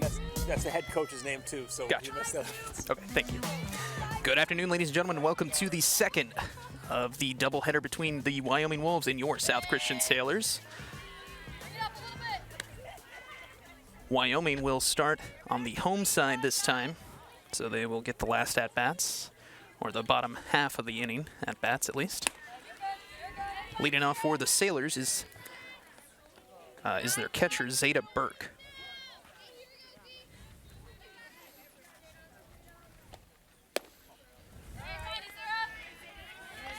That's the head coach's name, too. So Gotcha. you missed that. Okay, thank you. Good afternoon, ladies and gentlemen. Welcome to the second of the doubleheader between the Wyoming Wolves and your South Christian Sailors. Wyoming will start on the home side this time, so they will get the last at-bats, or the bottom half of the inning at-bats at least. Leading off for the Sailors is their catcher, Zeta Burke.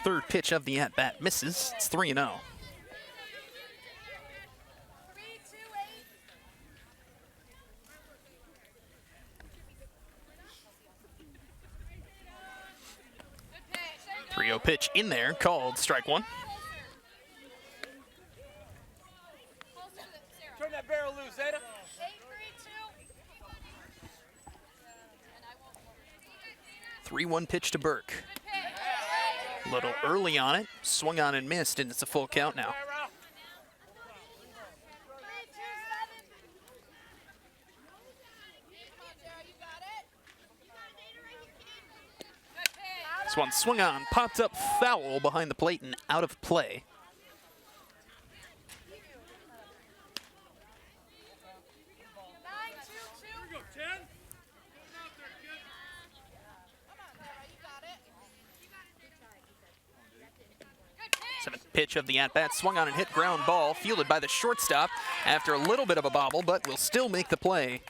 Third pitch of the at-bat misses. It's 3-0. .3-0 pitch in there, called strike one. Turn that barrel loose, Zeta. 3-1 pitch to Burke. A little early on it, swung on and missed, and it's a full count now. This one swung on, popped up foul behind the plate and out of play. Seventh pitch of the at-bat, swung on and hit ground ball, fielded by the shortstop after a little bit of a bobble, but will still make the play.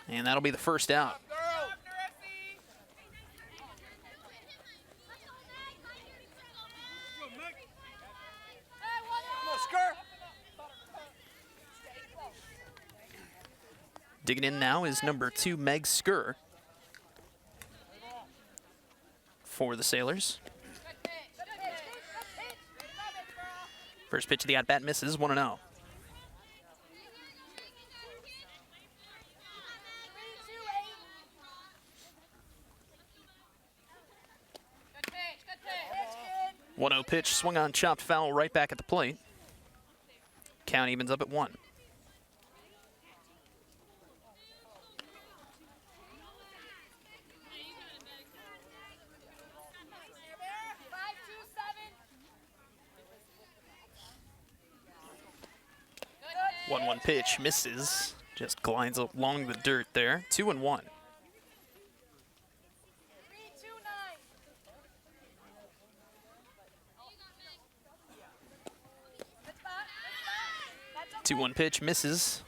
And that'll be the first out. Digging in now is number 2, Meg Skur for the Sailors. First pitch of the at-bat misses, 1-0. One 0 pitch, swung on, chopped foul right back at the plate. Count evens up at 1. One pitch misses, just glides along the dirt there. 2-1. Two-one pitch misses.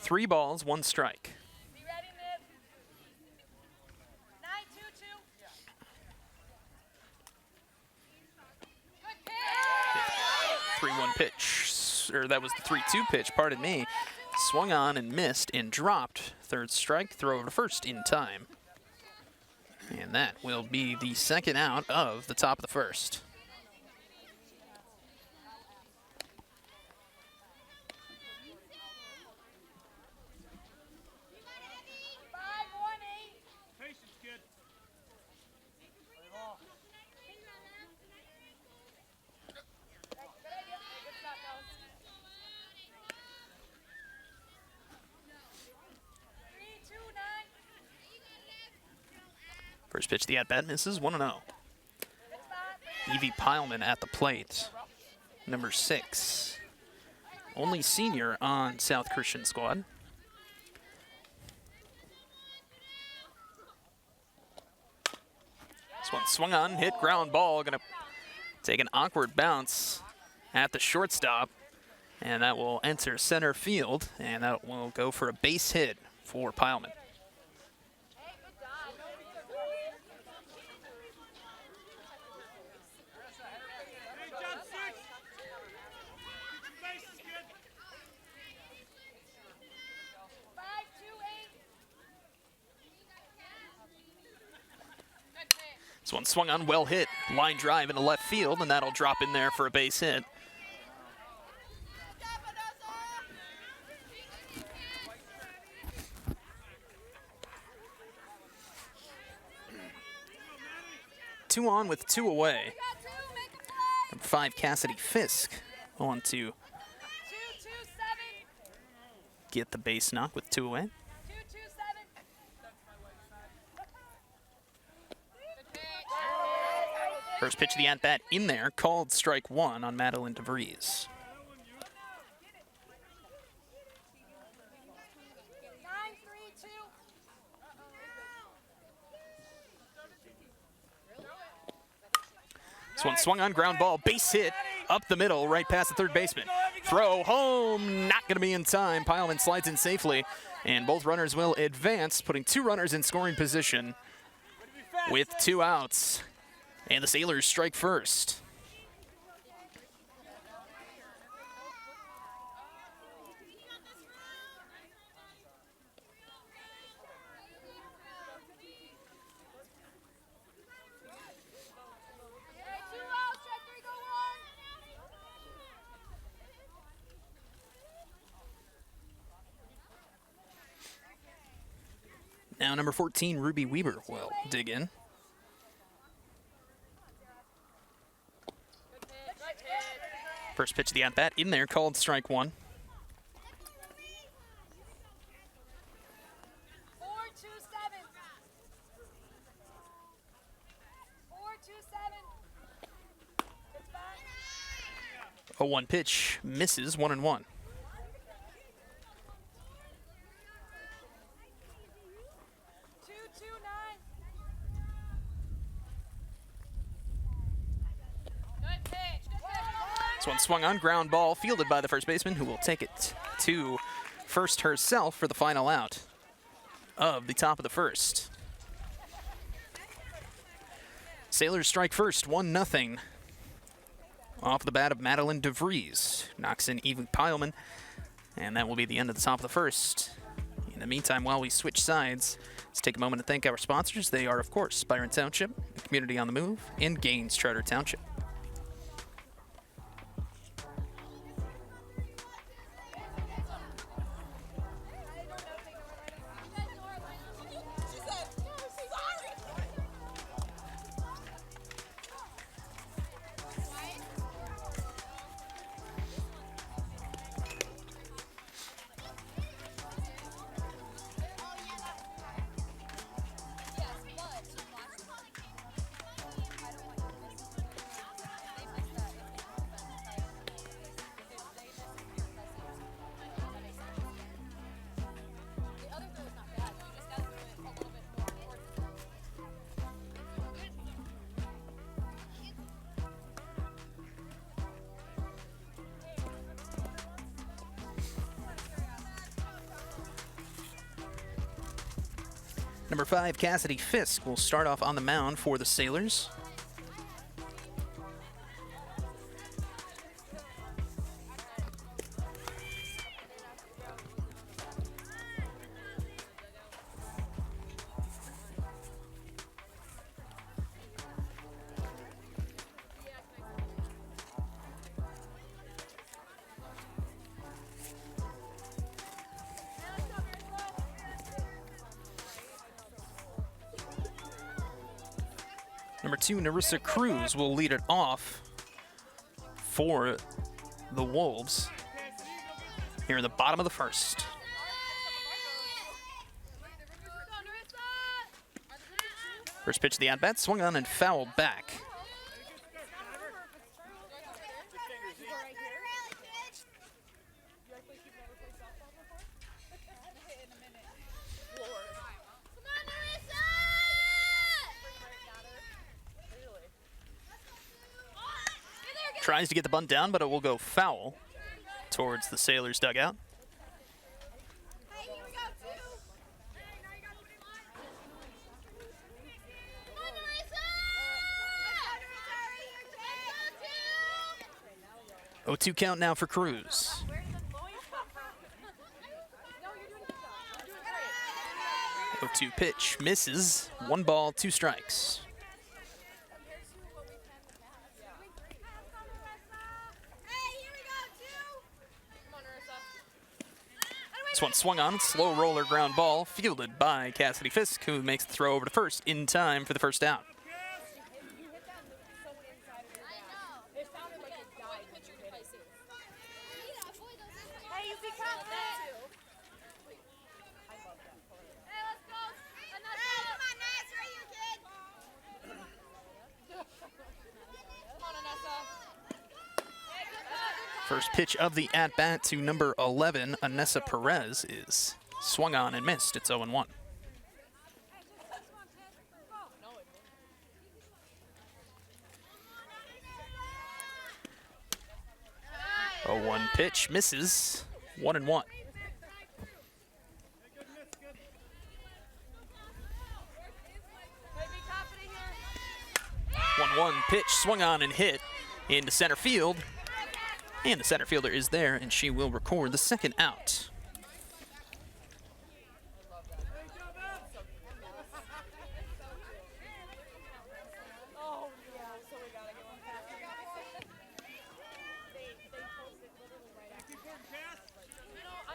3 balls, 1 strike. 3-1 pitch, or that was the 3-2 pitch, pardon me. Swung on and missed and dropped. Third strike, throw over to first in time. And that will be the second out of the top of the first. First pitch, the at-bat misses, 1-0. Evie Pileman at the plate, number 6. Only senior on South Christian squad. This one swung on, hit ground ball, gonna take an awkward bounce at the shortstop, and that will enter center field, and that will go for a base hit for Pileman. This one swung on, well hit, line drive into left field, and that'll drop in there for a base hit. Two on with 2 away. Number 5, Cassidy Fisk, on to get the base knock with 2 away. First pitch of the at-bat in there, called strike 1 on Madeline DeVries. This one swung on, ground ball, base hit, up the middle, right past the third baseman. Throw home, not going to be in time. Pileman slides in safely, and both runners will advance, putting 2 runners in scoring position with 2 outs. And the Sailors strike first. Now number 14, Ruby Weber will dig in. First pitch of the at-bat in there, called strike 1. A 1 pitch misses, 1-1. This one swung on, ground ball, fielded by the first baseman, who will take it to first herself for the final out of the top of the first. Sailors strike first, 1-0. Off the bat of Madeline DeVries. Knocks in Eva Pileman, and that will be the end of the top of the first. In the meantime, while we switch sides, let's take a moment to thank our sponsors. They are, of course, Byron Township, Community on the Move, and Gaines Charter Township. Number 5, Cassidy Fisk will start off on the mound for the Sailors. Number 2, Narissa Cruz will lead it off for the Wolves here in the bottom of the first. First pitch of the at-bat, swung on and fouled back. Tries to get the bunt down, but it will go foul towards the Sailors' dugout. Hey, here we go, 2. 0-2 count now for Cruz. 0-2 pitch misses. 1 ball, 2 strikes. This one swung on, slow roller ground ball, fielded by Cassidy Fisk, who makes the throw over to first in time for the first out. First pitch of the at-bat to number 11, Anessa Perez, is swung on and missed. It's 0-1. 0-1 pitch, misses. 1-1. 1-1 pitch, swung on and hit into center field. And the center fielder is there, and she will record the second out.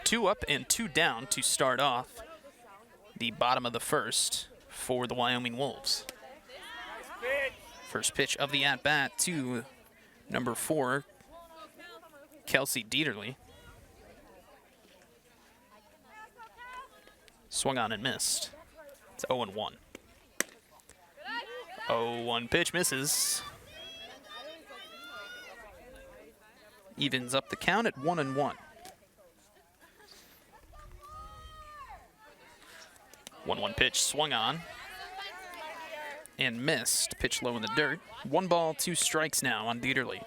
Two up and two down to start off the bottom of the first for the Wyoming Wolves. First pitch of the at-bat to number 4, Kelsey Dieterle. Swung on and missed. It's 0-1. 0-1 pitch, misses. Evens up the count at 1-1. 1-1 pitch, swung on and missed. Pitch low in the dirt. 1 ball, 2 strikes now on Dieterle.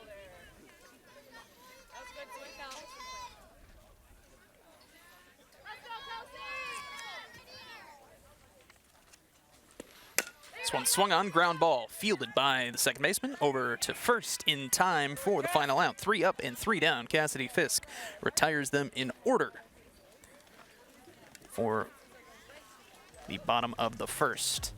This one swung on, ground ball, fielded by the second baseman, over to first in time for the final out. 3 up and 3 down. Cassidy Fisk retires them in order for the bottom of the first.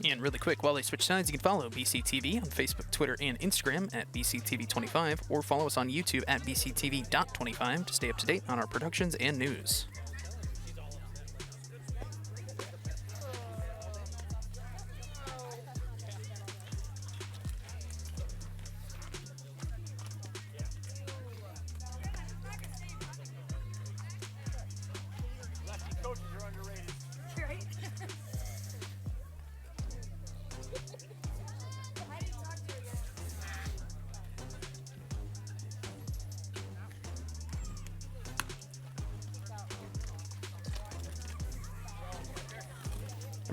And really quick, while they switch sides, you can follow BCTV on Facebook, Twitter, and Instagram at BCTV25, or follow us on YouTube at BCTV.25 to stay up to date on our productions and news. Lefty coaches are underrated. Right?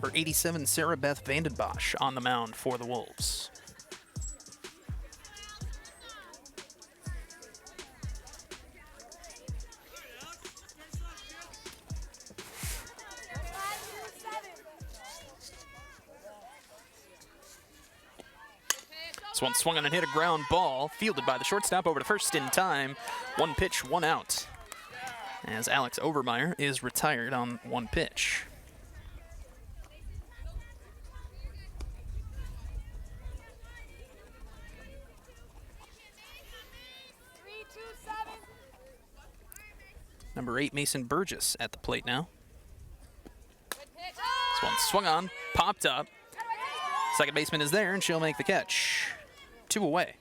Number 87, Sarah Beth Vandenbosch on the mound for the Wolves. This one swung on and hit a ground ball, fielded by the shortstop over to first in time. 1 pitch, 1 out, as Alex Overmeyer is retired on 1 pitch. Number 8, Mason Burgess at the plate now. This one swung on, popped up. Second baseman is there, and she'll make the catch. 2 away.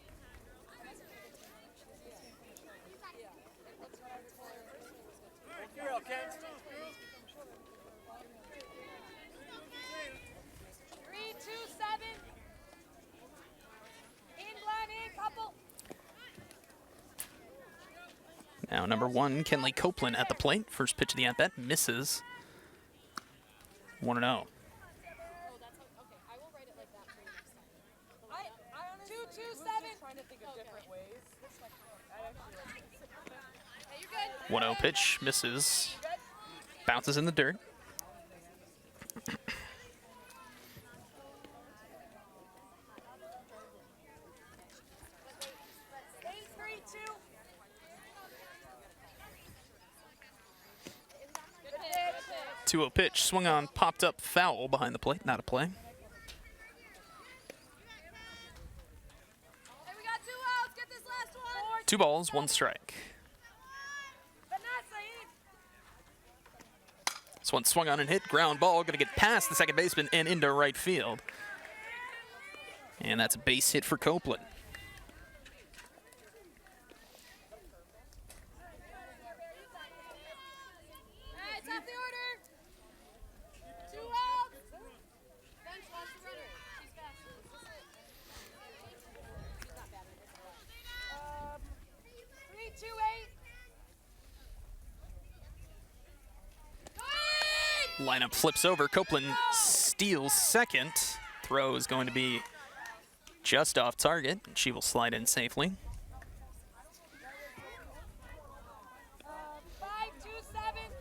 Now number 1, Kenley Copeland at the plate. First pitch of the at-bat, misses. 1-0. Hey, 1-0 pitch, misses. Bounces in the dirt. Two-0 pitch, swung on, popped up, foul behind the plate, not a play. Hey, we got 2 outs. Get this last one. 4 2 balls, 1 strike. This one swung on and hit, ground ball, gonna get past the second baseman and into right field. And that's a base hit for Copeland. Top the order. 2 outs. Bench lost the runner. She's fast. She's not bad. 3-2-8. Lineup flips over. Copeland steals second. Throw is going to be just off target. She will slide in safely. 5-2-7.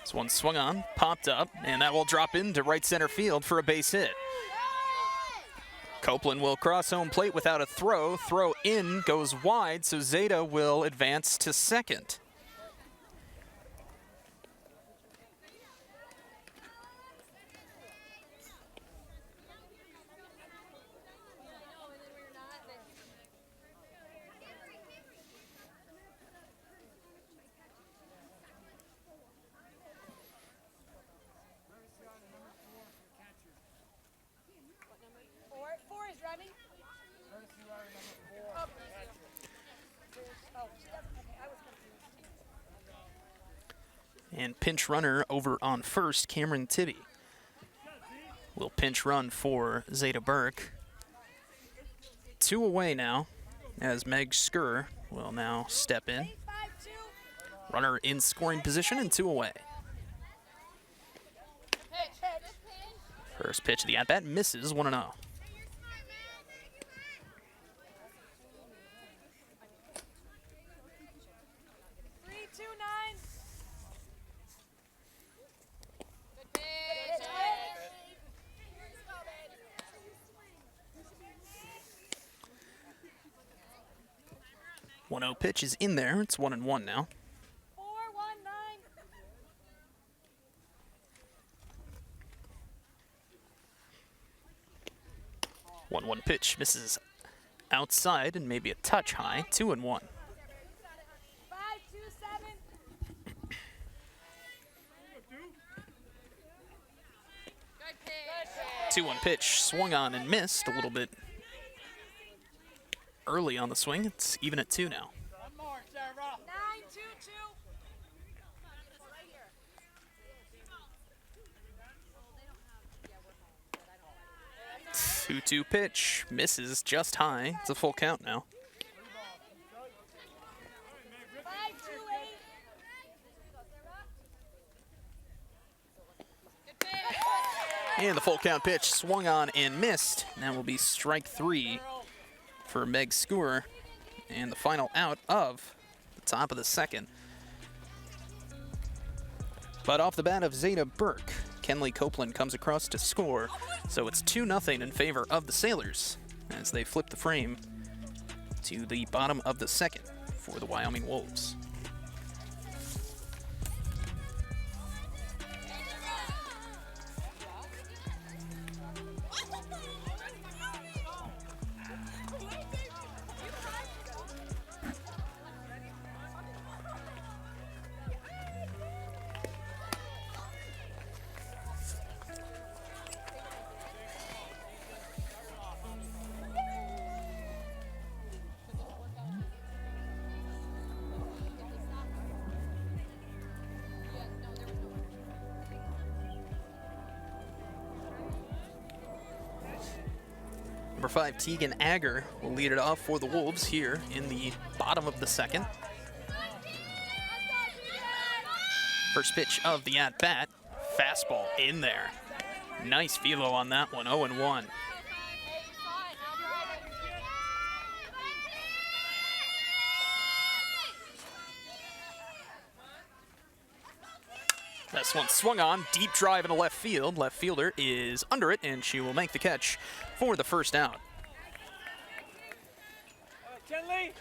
This one swung on, popped up, and that will drop into right center field for a base hit. Copeland will cross home plate without a throw. Throw in goes wide, so Zeta will advance to second. Four is running. Oh, she doesn't. Okay, I was confused. And pinch runner over on first, Cameron Tibby will pinch run for Zeta Burke. 2 away now, as Meg Skur will now step in. 5-2. Runner in scoring position and 2 away. First pitch of the at-bat misses 1-0. 3-2-9. 1-0 pitch is in there. It's 1-1 now. 4-1-9. 1-1 pitch misses outside and maybe a touch high. 2-1. 5-2-7. 2-1 pitch swung on and missed a little bit early on the swing. It's even at 2 now. 2-2 pitch misses just high. It's a full count now. 5-2-8. And the full count pitch swung on and missed. That will be strike 3 for Meg Skur. And the final out of the top of the second. But off the bat of Zeta Burke, Kenley Copeland comes across to score. So it's 2-0 in favor of the Sailors as they flip the frame to the bottom of the second for the Wyoming Wolves. Number 5, Tegan Agger will lead it off for the Wolves here in the bottom of the second. First pitch of the at-bat, fastball in there. Nice velo on that one, 0-1. This one swung on, deep drive into left field. Left fielder is under it, and she will make the catch for the first out. Kenley.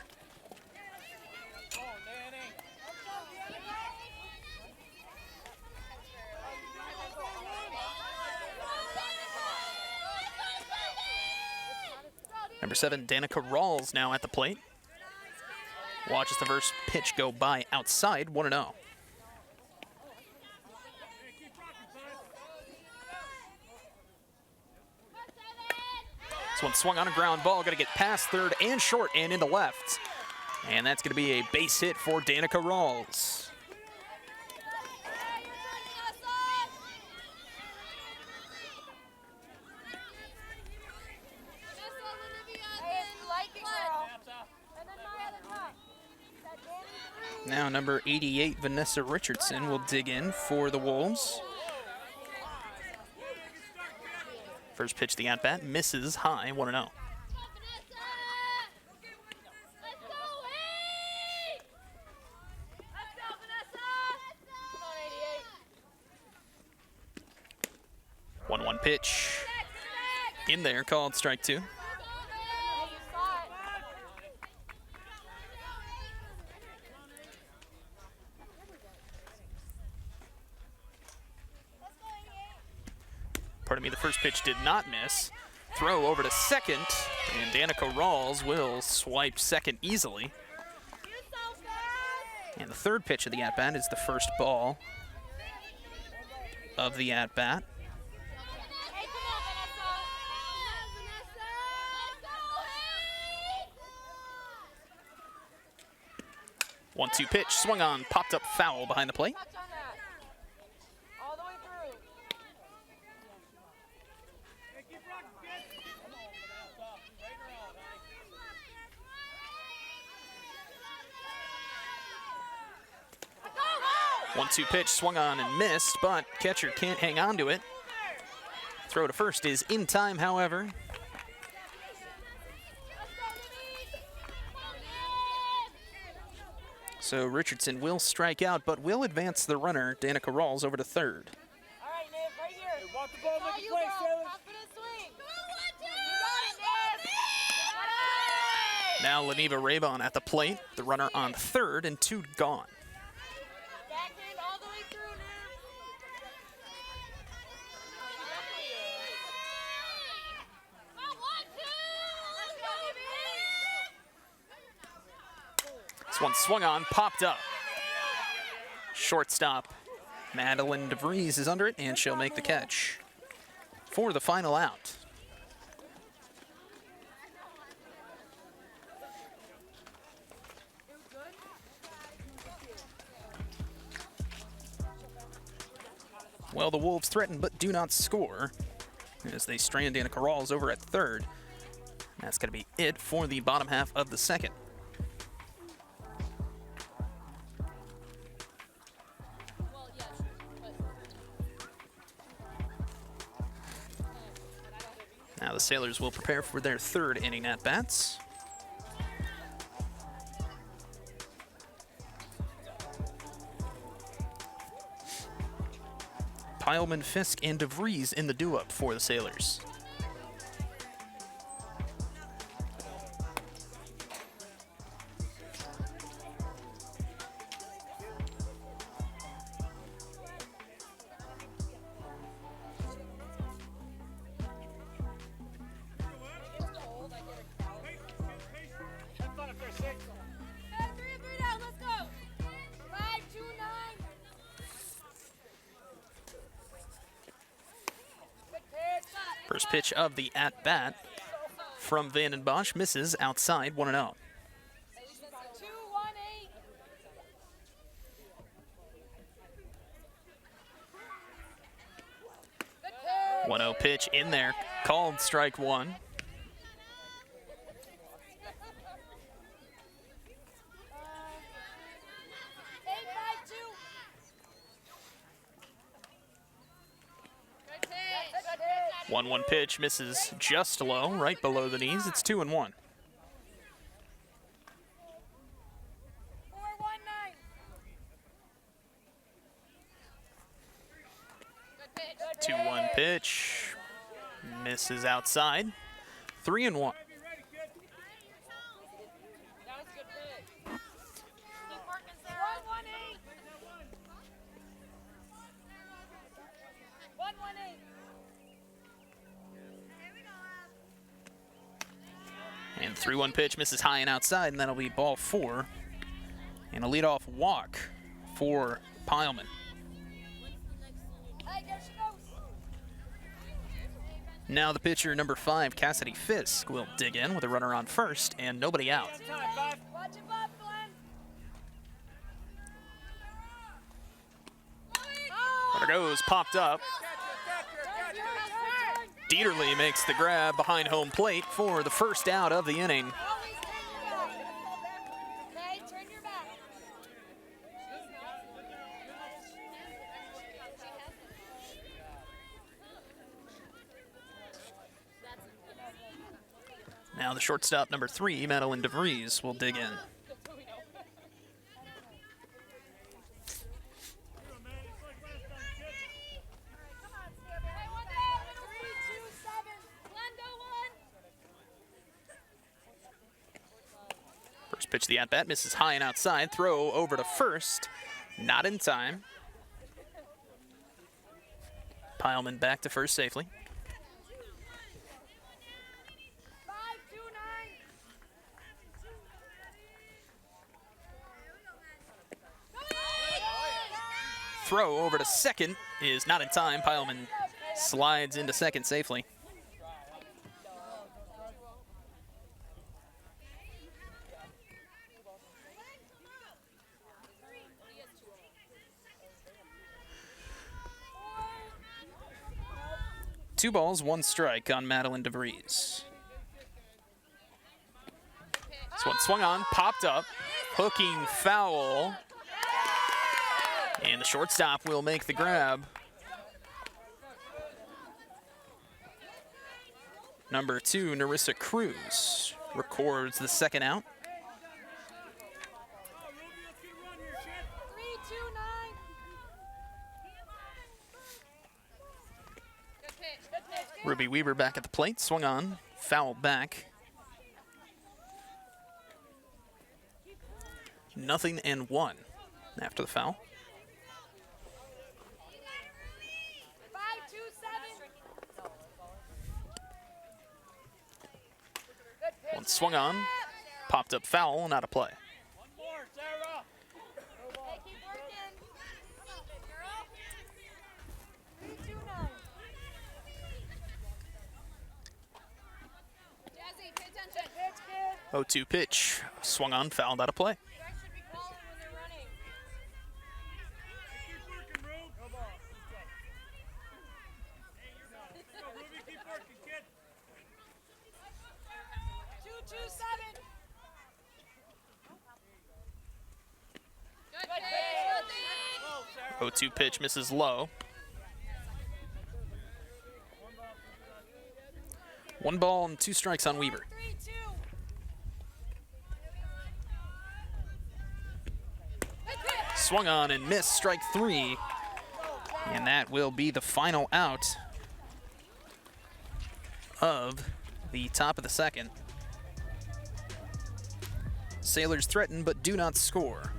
Number 7, Danica Rawls now at the plate. Watches the first pitch go by outside, 1-0. This one swung on a ground ball, going to get past third and short and into left. And that's going to be a base hit for Danica Rawls. Now number 88, Vanessa Richardson, will dig in for the Wolves. First pitch, the at-bat, misses high, 1-0. One pitch in there, called strike 2. Pardon me, the first pitch did not miss. Throw over to second, and Danica Rawls will swipe second easily. And the third pitch of the at-bat is the first ball of the at-bat. 1-2 pitch, swung on, popped up foul behind the plate. All the way through. 1-2 pitch, swung on and missed, but catcher can't hang on to it. Throw to first is in time, however. So Richardson will strike out, but will advance the runner, Danica Rawls, over to third. All right, Niv, right here. Walk the ball, make You a play, go. Sailor. Confident swing. You got it, Niv. Now Leniva Raybon at the plate, the runner on third and 2 gone. Backhand all the way through, Niv. This one swung on, popped up. Shortstop Madeline DeVries is under it, and she'll make the catch for the final out. Well, the Wolves threaten but do not score as they strand Danica Rawls over at third. That's going to be it for the bottom half of the second. Now the Sailors will prepare for their third inning at-bats. Pileman, Fisk, and DeVries in the do-up for the Sailors. Have fun up there, 6. 3 down, let's go. 5, 2, 9. First pitch of the at-bat from Vanden Bosch misses outside, 1-0. 2, 1, 8. 1-0 pitch in there, called strike 1. 1-1 pitch misses just low, right below the knees. It's 2-1. 4, 1, 9. 2-1 pitch misses outside. 3-1. That was a good pitch. Keep working, Sarah. 1, 1, 8. 1, 1, 8. 3-1 pitch misses high and outside, and that'll be ball 4. And a leadoff walk for Pileman. Hey, there she goes. Now the pitcher, number 5, Cassidy Fisk, will dig in with a runner on first and nobody out. Watch it, Bob, Glenn. Runner goes, popped up. Dieterle makes the grab behind home plate for the first out of the inning. Always turn your back. Okay, turn your back. Now the shortstop, number 3, Madeline DeVries, will dig in. Hey, one down. 3-2-7. Glenn, go one. First pitch of the at-bat misses high and outside. Throw over to first. Not in time. Pileman back to first safely. 5-2-9. Throw over to second is not in time. Pileman slides into second safely. Two balls, one strike on Madeline DeVries. This one swung on, popped up, hooking foul. And the shortstop will make the grab. Number 2, Narissa Cruz, records the second out. 3-2-9. Good pitch. Good pitch. Ruby Weaver back at the plate, swung on, fouled back. 0-1 after the foul. 5-2-7. One swung on, popped up foul, and out of play. One more, Sarah. Hey, keep working. You're up. 3-2-9. Jazzy, pay attention. Pitch, kid. 0-2 pitch, swung on, fouled, out of play. You guys should be calling when they're running. Keep working, Rube. Go ball. Go, Ruby, keep working, kid. 2-2-7. Good pitch. 0-2 pitch misses low. 1 ball and 2 strikes on Weaver. 3-2. Good pitch. Swung on and missed, strike 3. And that will be the final out of the top of the second. Sailors threaten but do not score.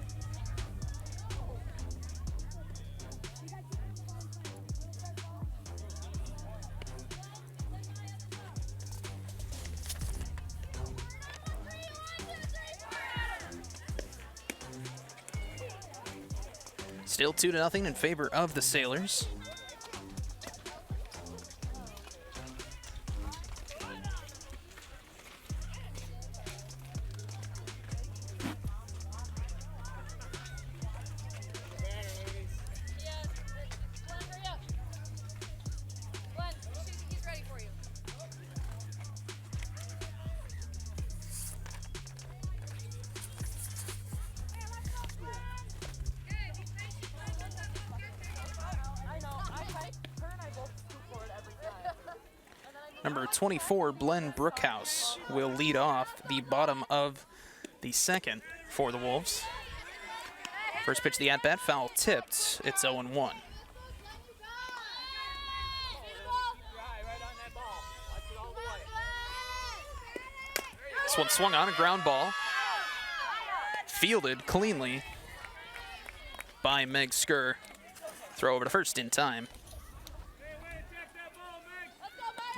Still 2-0 in favor of the Sailors. Glenn, hurry up. Glenn, he's ready for you. Number 24, Glenn Brookhouse, will lead off the bottom of the second for the Wolves. First pitch of the at-bat, foul tipped. It's 0-1. Right on that ball. Watch it all the way. This one swung on, a ground ball. Fielded cleanly by Meg Skur. Throw over to first in time.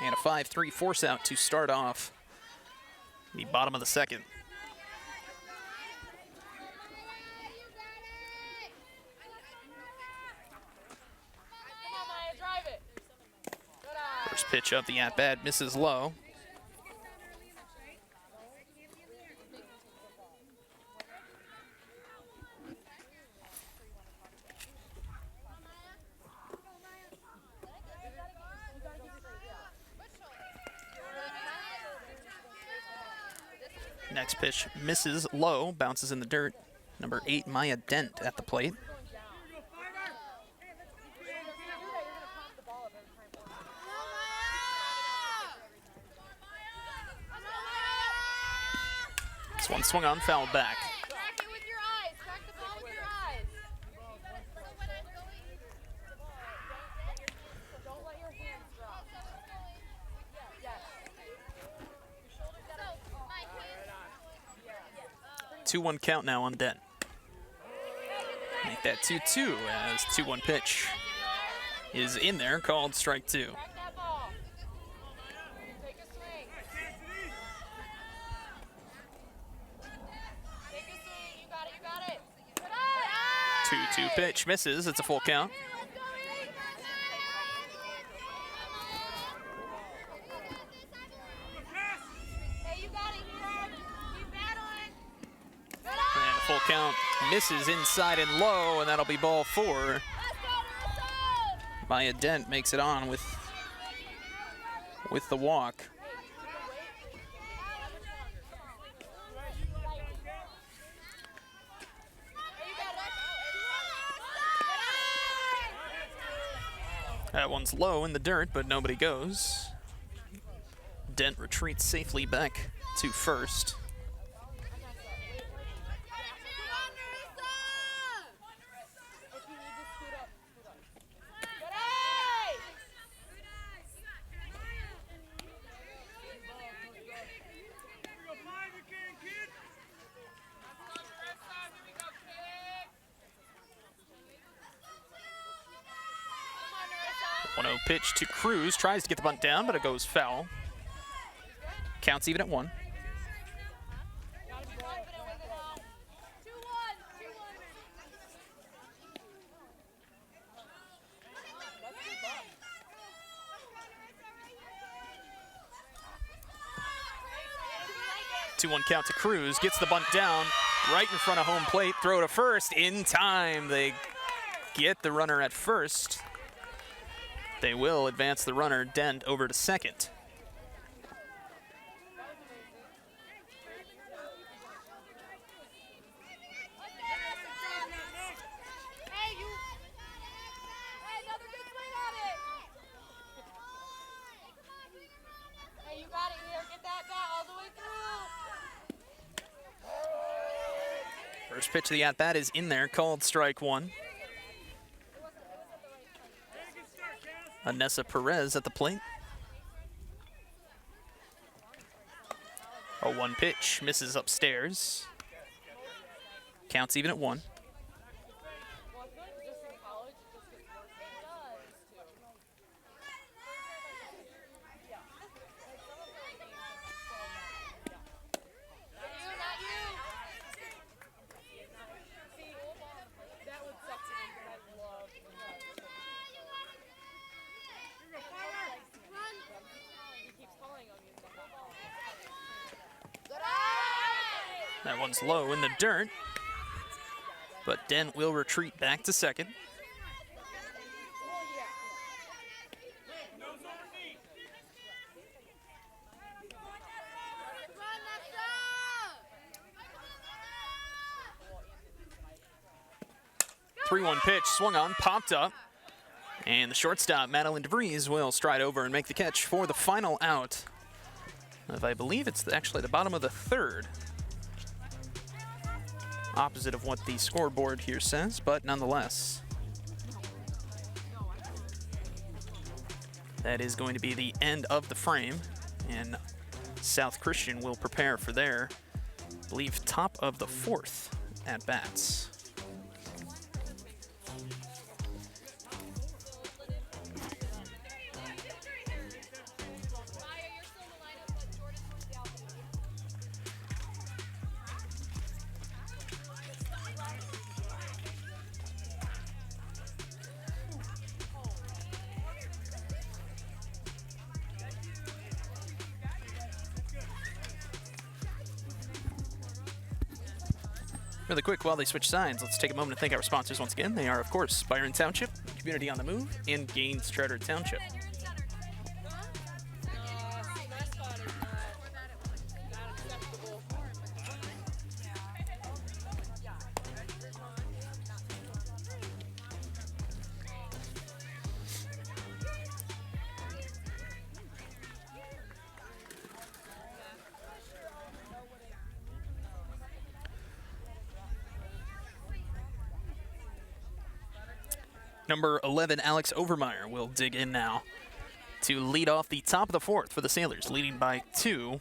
And a 5-3 force out to start off The bottom of the second. Come on, Maya, drive it. Good eye. First pitch of the at-bat misses low. Next pitch misses low, bounces in the dirt. Number 8, Maya Dent at the plate. This one swung on, fouled back. Track it with your eyes. Track the ball with your eyes. Don't let your hands drop. Yes. 2-1 count now on Dent. Make that 2-2 as 2-1 pitch is in there, called strike 2. Track that ball. Take a swing. Take a swing. You got it. You got it. Good eye. 2-2 pitch misses. It's a full count. Let's go, Reed. Hey, you got it, hero. Keep battling. Good eye. And a full count misses inside and low, and that'll be ball 4. Let's go, Russell. Maya Dent makes it on with the walk. That one's low in the dirt, but nobody goes. Dent retreats safely back to first. One 1-0 pitch to Cruz, tries to get the bunt down, but it goes foul. Counts even at 1. Two-one count to Cruz, gets the bunt down right in front of home plate, throw to first in time. They get the runner at first. They will advance the runner, Dent, over to second. Hey, you got it here. Get that bat all the way through. First pitch of the at-bat is in there, called strike 1. Anessa Perez at the plate. 0-1 pitch, misses upstairs. Counts even at 1. Well, I feel like just in college, it just gets worse. It does, too. Not you. See, that would suck to me because I love He keeps calling on you. Good eye! That one's low in the dirt, but Dent will retreat back to second. Three 3-1 pitch, swung on, popped up, and the shortstop, Madeline DeVries, will stride over and make the catch for the final out of, I believe it's actually the bottom of the third. Opposite of what the scoreboard here says, but nonetheless. That is going to be the end of the frame, and South Christian will prepare for their, I believe, top of the fourth at bats. Really quick, while they switch sides, let's take a moment to thank our sponsors once again. They are, of course, Byron Township, Community on the Move, and Gaines Charter Township. Number 11, Alex Overmeyer, will dig in now to lead off the top of the fourth for the Sailors, leading by 2.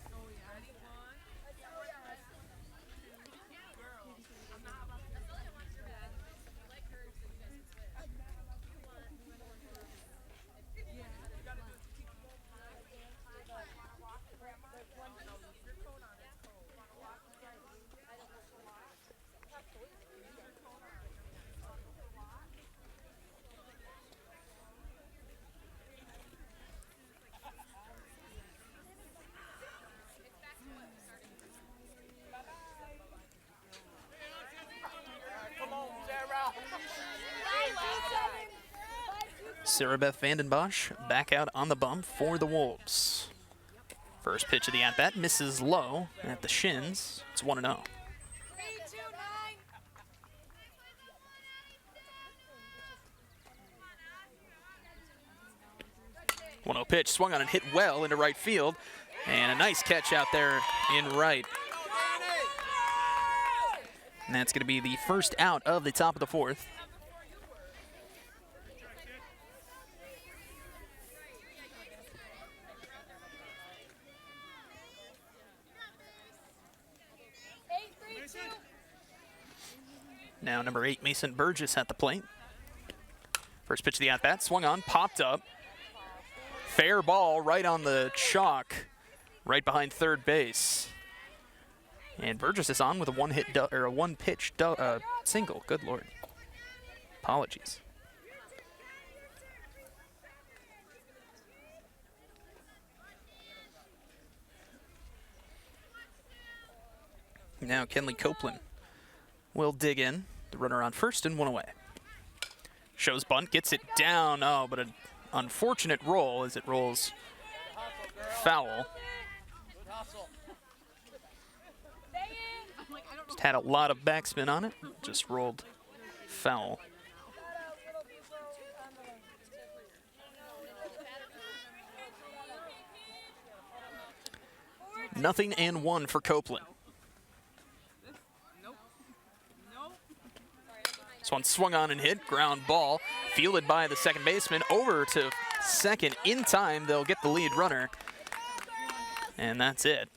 Come on, Sarah. Sarah Beth Vandenbosch back out on the bump for the Wolves. First pitch of the at-bat misses low at the shins. It's 1-0. 3-2-9. 1-0 pitch, swung on and hit well into right field. And a nice catch out there in right. And that's going to be the first out of the top of the fourth. Now number 8, Mason Burgess at the plate. First pitch of the at-bat, swung on, popped up. Fair ball right on the chalk, right behind third base. And Burgess is on with a one-pitch single. Good Lord. Apologies. Now Kenley Copeland will dig in. The runner on first and 1 away. Shows bunt, gets it down. Oh, but an unfortunate roll as it rolls foul. Just had a lot of backspin on it. Just rolled foul. Nothing and 1 for Copeland. This one swung on and hit, ground ball, fielded by the second baseman, over to second in time. They'll get the lead runner, and that's it.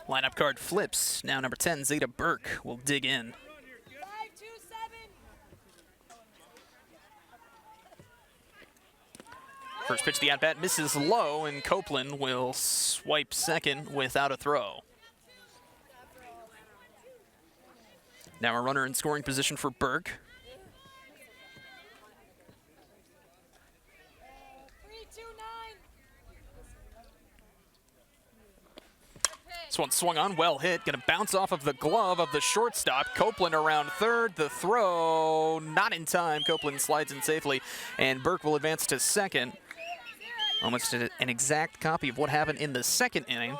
Lineup card flips. Now number 10, Zeta Burke, will dig in. First pitch of the at-bat misses low, and Copeland will swipe second without a throw. Now a runner in scoring position for Burke. This one swung on, well hit, gonna bounce off of the glove of the shortstop. Copeland around third, the throw not in time. Copeland slides in safely, and Burke will advance to second. Almost an exact copy of what happened in the second inning.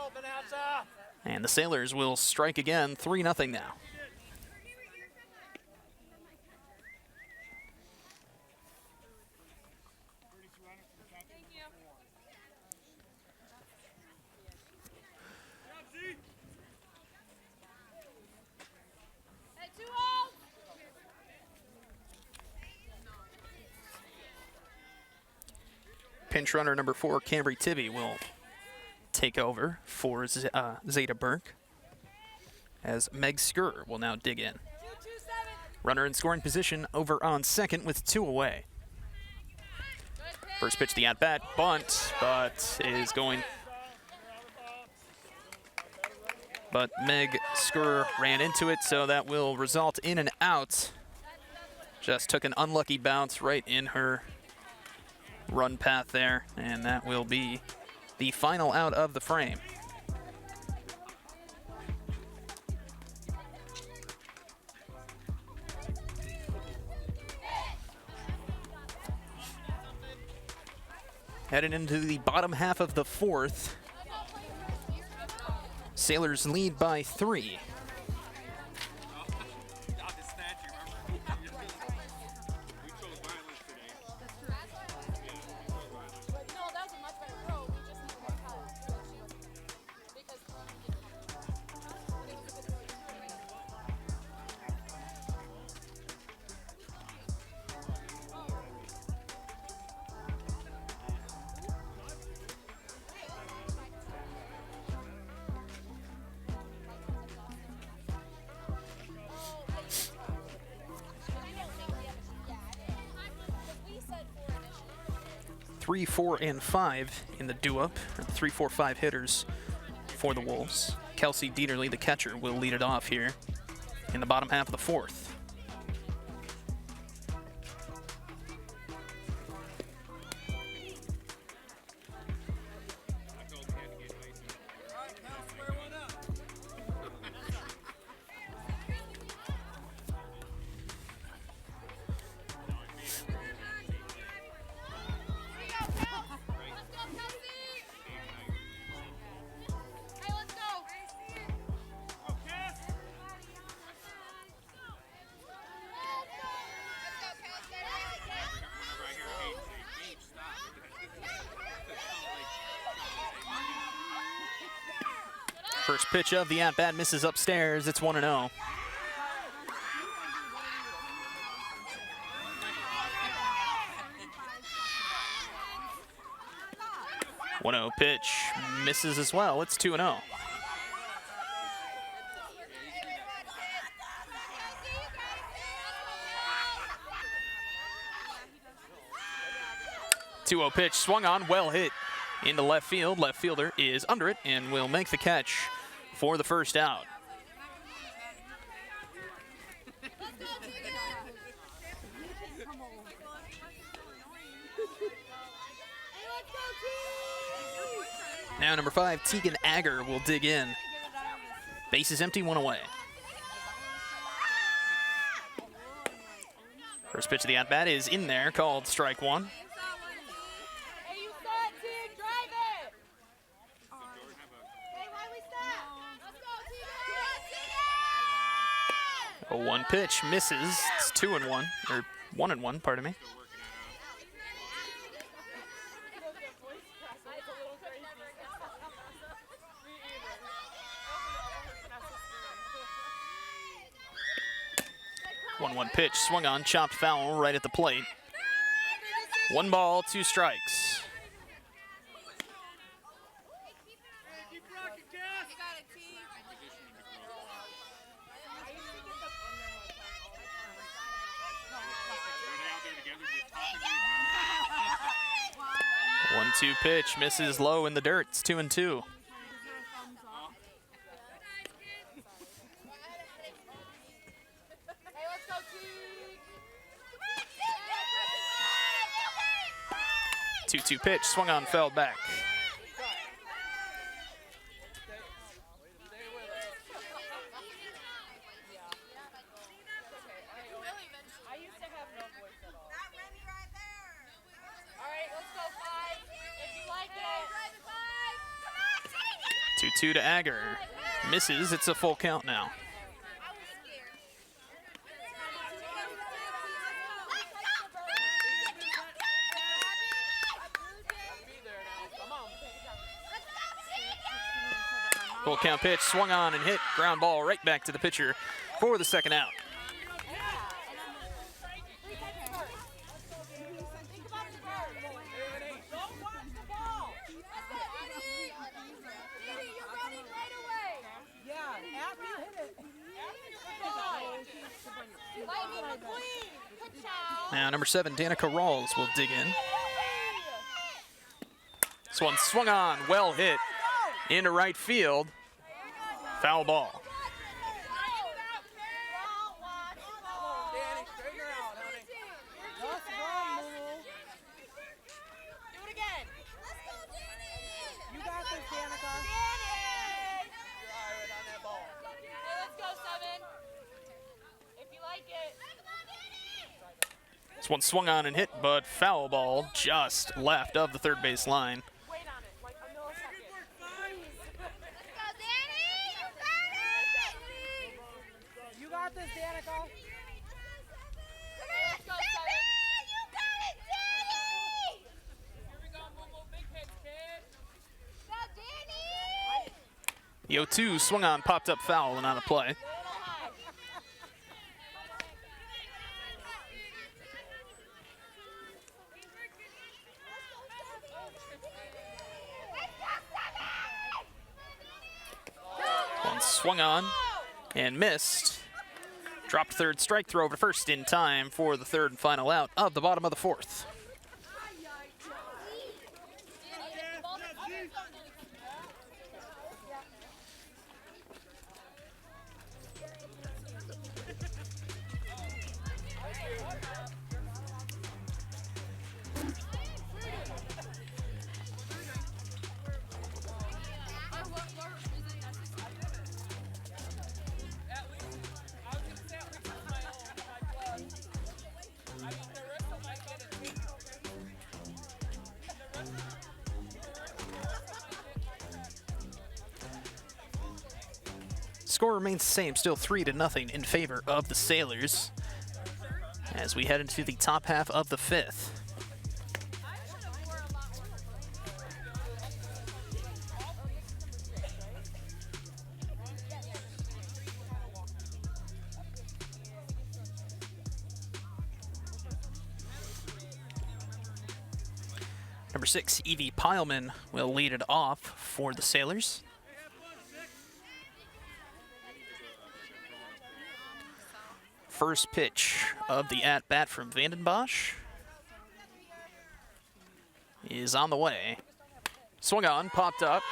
And the Sailors will strike again, 3-0 now. Pinch runner number 4, Cambry Tibby, will take over for Zeta Burke, as Meg Skur will now dig in. Runner in scoring position over on second with 2 away. First pitch, the at-bat, bunt, but Meg Skur ran into it, so that will result in an out. Just took an unlucky bounce right in her run path there, and that will be the final out of the frame. Headed into the bottom half of the fourth. Sailors lead by 3. Three, 4, and 5 in the do-up. 3, 4, 5 hitters for the Wolves. Kelsey Dieterle, the catcher, will lead it off here in the bottom half of the fourth. First pitch of the at-bat misses upstairs. It's 1-0. 1-0 pitch misses as well. It's 2-0. Two-0 pitch swung on, well hit into left field. Left fielder is under it and will make the catch for the first out. Now number 5, Tegan Agger will dig in. Base is empty, 1 away. First pitch of the at-bat is in there, called strike 1. A 1 pitch misses. It's 2-1, or 1-1, pardon me. One pitch swung on, chopped foul right at the plate. 1 ball, 2 strikes. One-two pitch misses low in the dirt. It's 2-2. Two-two pitch swung on, fell back. Two to Agger. Misses. It's a full count now. Full count pitch swung on and hit. Ground ball right back to the pitcher for the second out. Now number 7, Danica Rawls will dig in. This one swung on, well hit into right field. Foul ball. This one swung on and hit, but foul ball just left of the third base line. Wait on it, like a millisecond. You got this, Danica. The 0-2 swung on, popped up foul, and on a play. One swung on and missed. Dropped third, strike throw over to first in time for the third and final out of the bottom of the fourth. Score remains the same, still 3-0 in favor of the Sailors as we head into the top half of the fifth. Number 6, Evie Pileman will lead it off for the Sailors. First pitch of the at-bat from Vandenbosch is on the way. Swung on, popped up.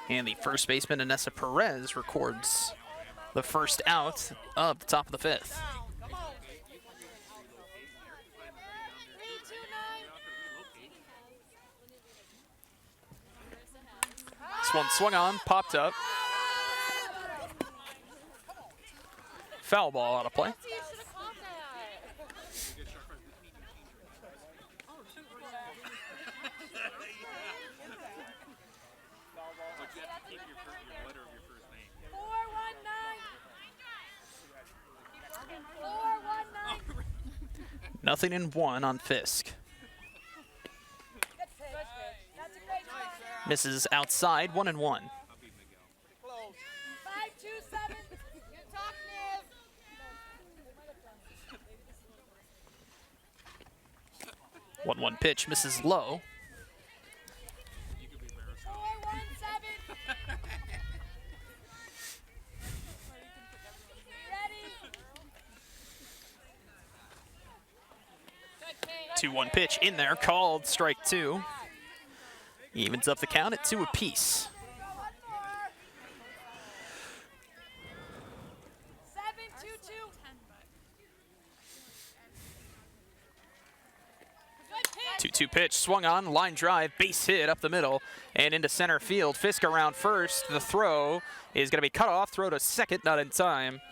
And the first baseman, Anessa Perez, records the first out of the top of the fifth. This one swung on, popped up. Foul ball out of play. Nothing in one on Fisk. Misses outside, 1-1. 5-2-7. Good talk, Niv. 1-1 pitch, misses low. 4-1-7. Ready. 2-1 pitch in there, called strike two. Evens up the count at 2 apiece. 2-2 pitch, swung on, line drive, base hit up the middle and into center field. Fisk around first. The throw is going to be cut off. Throw to second, not in time,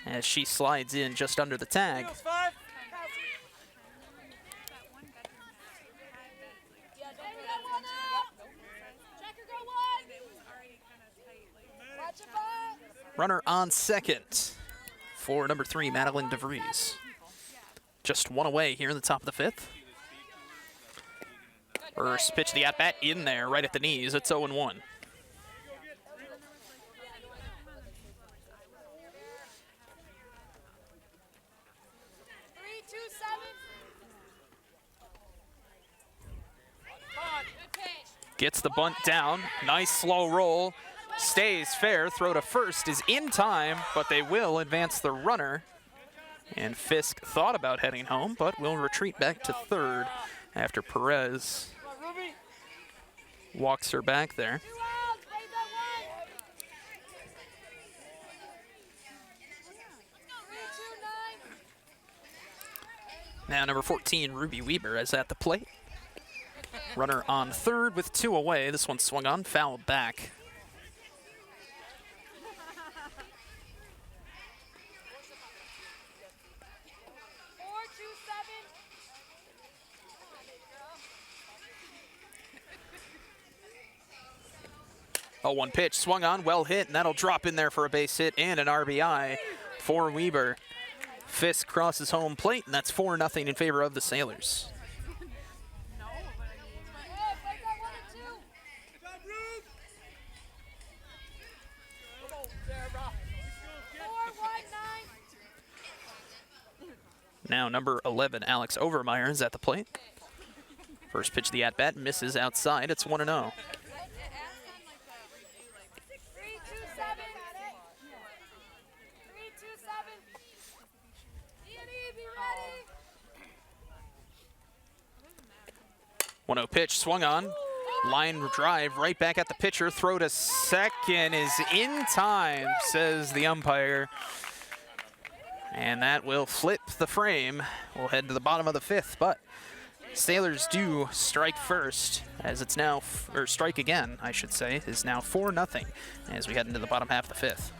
as she slides in just under the tag. Runner on second for number 3, Madeline DeVries. Just one away here in the top of the fifth. First pitch of the at-bat in there, right at the knees. It's 0-1. 3-2-7. Gets the bunt down. Nice slow roll. Stays fair. Throw to first is in time, but they will advance the runner. And Fisk thought about heading home, but will retreat back to third after Perez walks her back there. Now number 14, Ruby Weber, is at the plate. Runner on third with 2 away. This one swung on, fouled back. 0-1 pitch, swung on, well hit, and that'll drop in there for a base hit and an RBI for Weber. Fisk crosses home plate, and that's 4-0 in favor of the Sailors. Now number 11, Alex Overmeyer, is at the plate. First pitch of the at-bat misses outside. It's 1-0. One-0 pitch, swung on. Line drive right back at the pitcher. Throw to second is in time, says the umpire. And that will flip the frame. We'll head to the bottom of the 5th, but Sailors do strike first, as it's now, or strike again, I should say, is now 4-0 as we head into the bottom half of the 5th.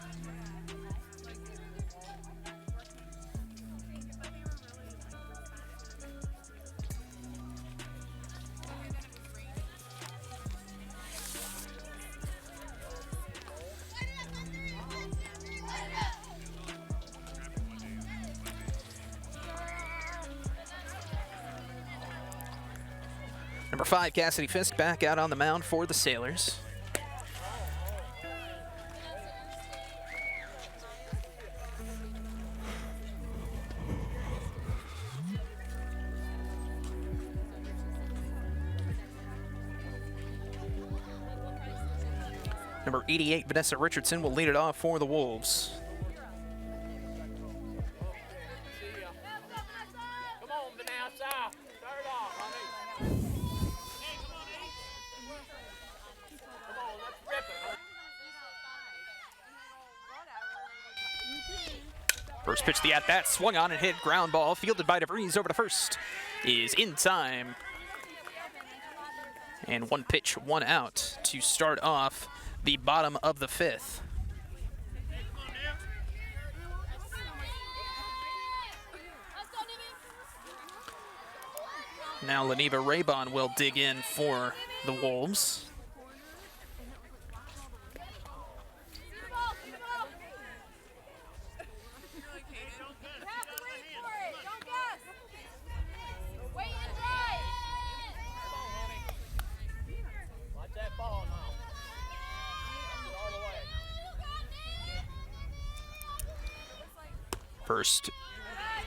Number 5, Cassidy Fisk, back out on the mound for the Sailors. Number 88, Vanessa Richardson, will lead it off for the Wolves. First pitch, the at-bat, swung on and hit, ground ball, fielded by DeVries over to first, is in time. And 1 pitch, 1 out to start off the bottom of the 5th. Now Laniva Raybon will dig in for the Wolves. First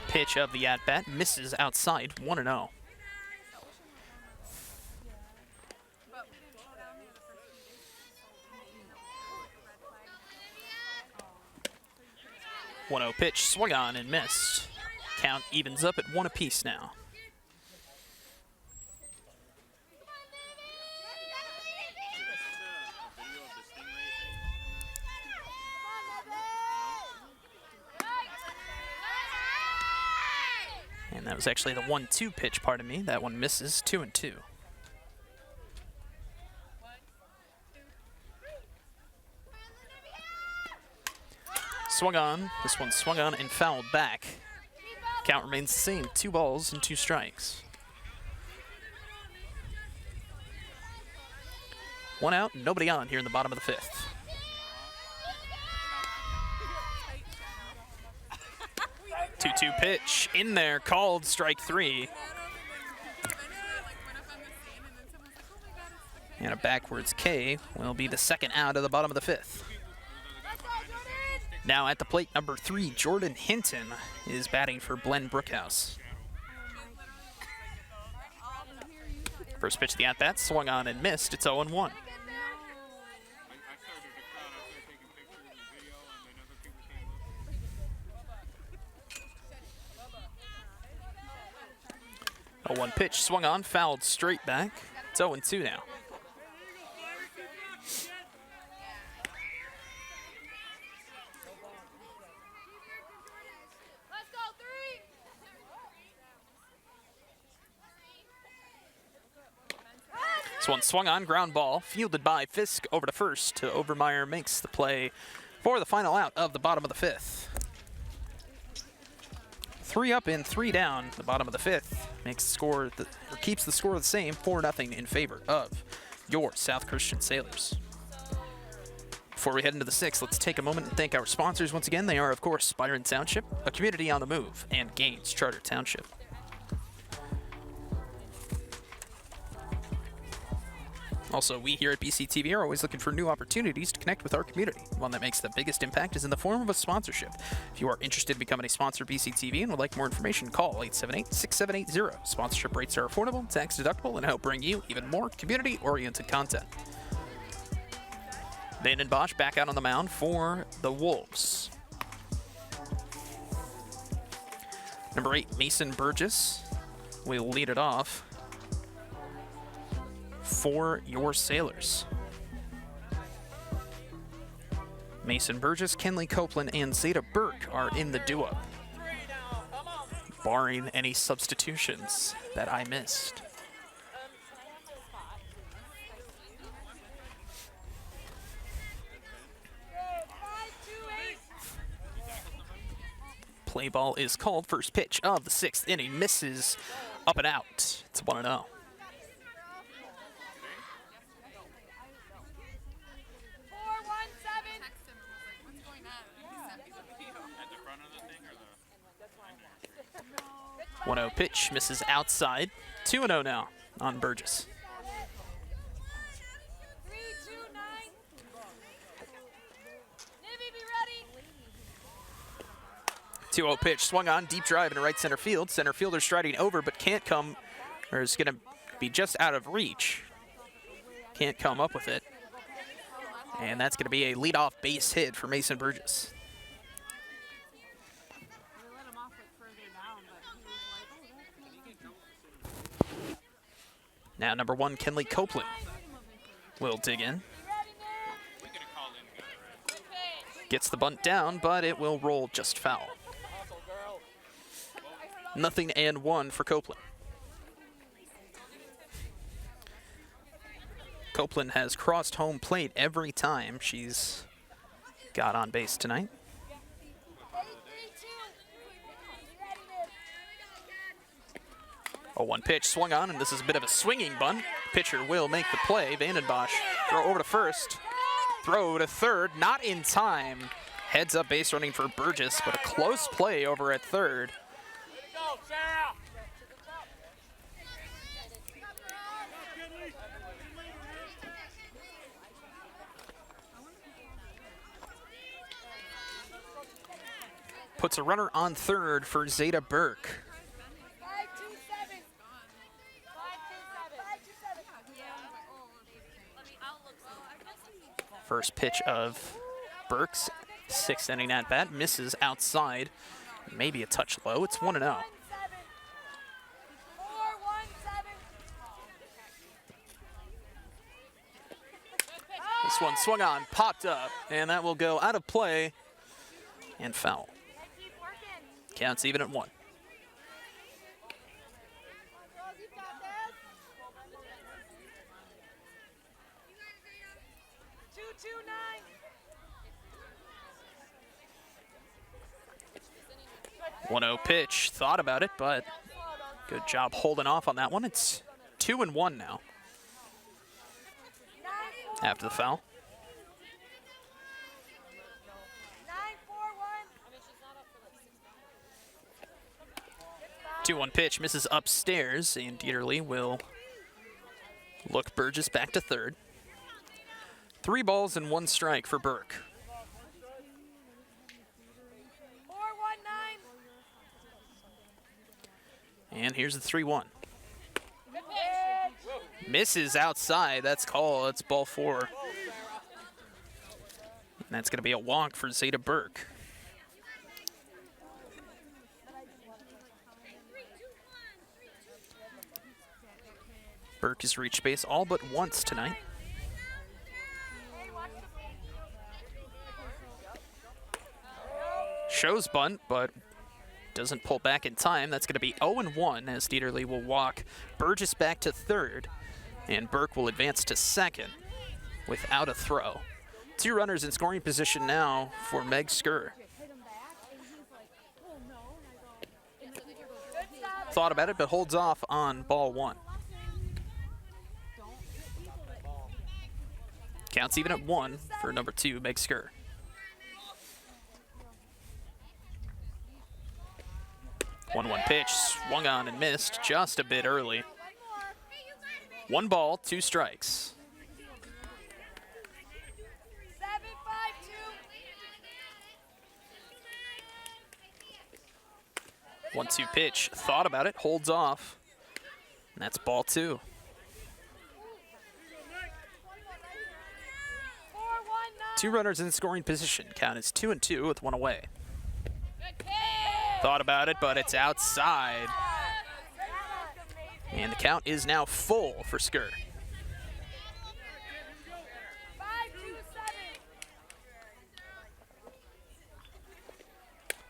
pitch of the at-bat misses outside, 1-0. One-0 pitch, swung on and missed. Count evens up at 1 apiece now. And that was actually the 1-2 pitch, pardon me. That one misses, 2-2. Swung on. This one swung on and fouled back. Count remains the same, 2 balls and 2 strikes. 1 out, nobody on here in the bottom of the 5th. Two pitch in there, called strike 3. And a backwards K will be the 2nd out of the bottom of the 5th. Now at the plate, number 3, Jordan Hinton is batting for Glenn Brookhouse. First pitch of the at-bat, swung on and missed. It's 0-1. A 1 pitch, swung on, fouled straight back. It's 0-2 now. This one swung on, ground ball, fielded by Fisk over to first. To Overmeyer makes the play for the final out of the bottom of the 5th. 3 up and 3 down. The bottom of the 5th makes the score or keeps the score the same, 4-0 in favor of your South Christian Sailors. Before we head into the 6th, let's take a moment and thank our sponsors once again. They are, of course, Byron Township, a community on the move, and Gaines Charter Township. Also, we here at BCTV are always looking for new opportunities to connect with our community. One that makes the biggest impact is in the form of a sponsorship. If you are interested in becoming a sponsor of BCTV and would like more information, call 878-6780. Sponsorship rates are affordable, tax deductible, and help bring you even more community-oriented content. Vanden Bosch back out on the mound for the Wolves. Number 8, Mason Burgess will lead it off for your Sailors. Mason Burgess, Kenley Copeland, and Zeta Burke are in the duo, barring any substitutions that I missed. Play ball is called. First pitch of the 6th inning misses, up and out. It's 1-0. 4-1-7. What's going on? 1-0 pitch misses outside. 2-0 now on Burgess. 3-2-9. Nibby, be ready. 2-0 pitch swung on, deep drive into right center field. Center fielder striding over, but can't come, or is going to be just out of reach. Can't come up with it. And that's going to be a leadoff base hit for Mason Burgess. Now number 1, Kenley Copeland will dig in. Gets the bunt down, but it will roll just foul. 0-1 for Copeland. Copeland has crossed home plate every time she's got on base tonight. 0-1 pitch swung on, and this is a bit of a swinging bunt. Pitcher will make the play. Vanden Bosch throw over to first. Throw to third, not in time. Heads up base running for Burgess, but a close play over at third. Puts a runner on third for Zeta Burke. 5-2-7. 5-2-7. First pitch of Burke's 6th inning at bat misses outside. Maybe a touch low. It's 1-0. 4-1-7. This one swung on, popped up, and that will go out of play and foul. Counts even at 1. One 1-0 pitch. Thought about it, but good job holding off on that one. It's 2-1 now after the foul. 2-1 pitch misses upstairs, and Dieterle will look Burgess back to third. 3 balls and 1 strike for Burke. 4-1-9. And here's the 3-1. Misses outside. That's call. That's ball 4. And that's going to be a walk for Zeta Burke. Burke has reached base all but once tonight. Shows bunt, but doesn't pull back in time. That's going to be 0-1 as Dieterle will walk Burgess back to third And Burke will advance to second without a throw. 2 runners in scoring position now for Meg Skur. Thought about it, but holds off on ball 1. Counts even at 1 for number 2, Meg Skur. One pitch, swung on and missed just a bit early. 1 ball, 2 strikes. 1-2 pitch, thought about it, holds off. And that's ball 2. Two runners in scoring position. Count is 2-2 with 1 away. Thought about it, but it's outside. And the count is now full for Skur.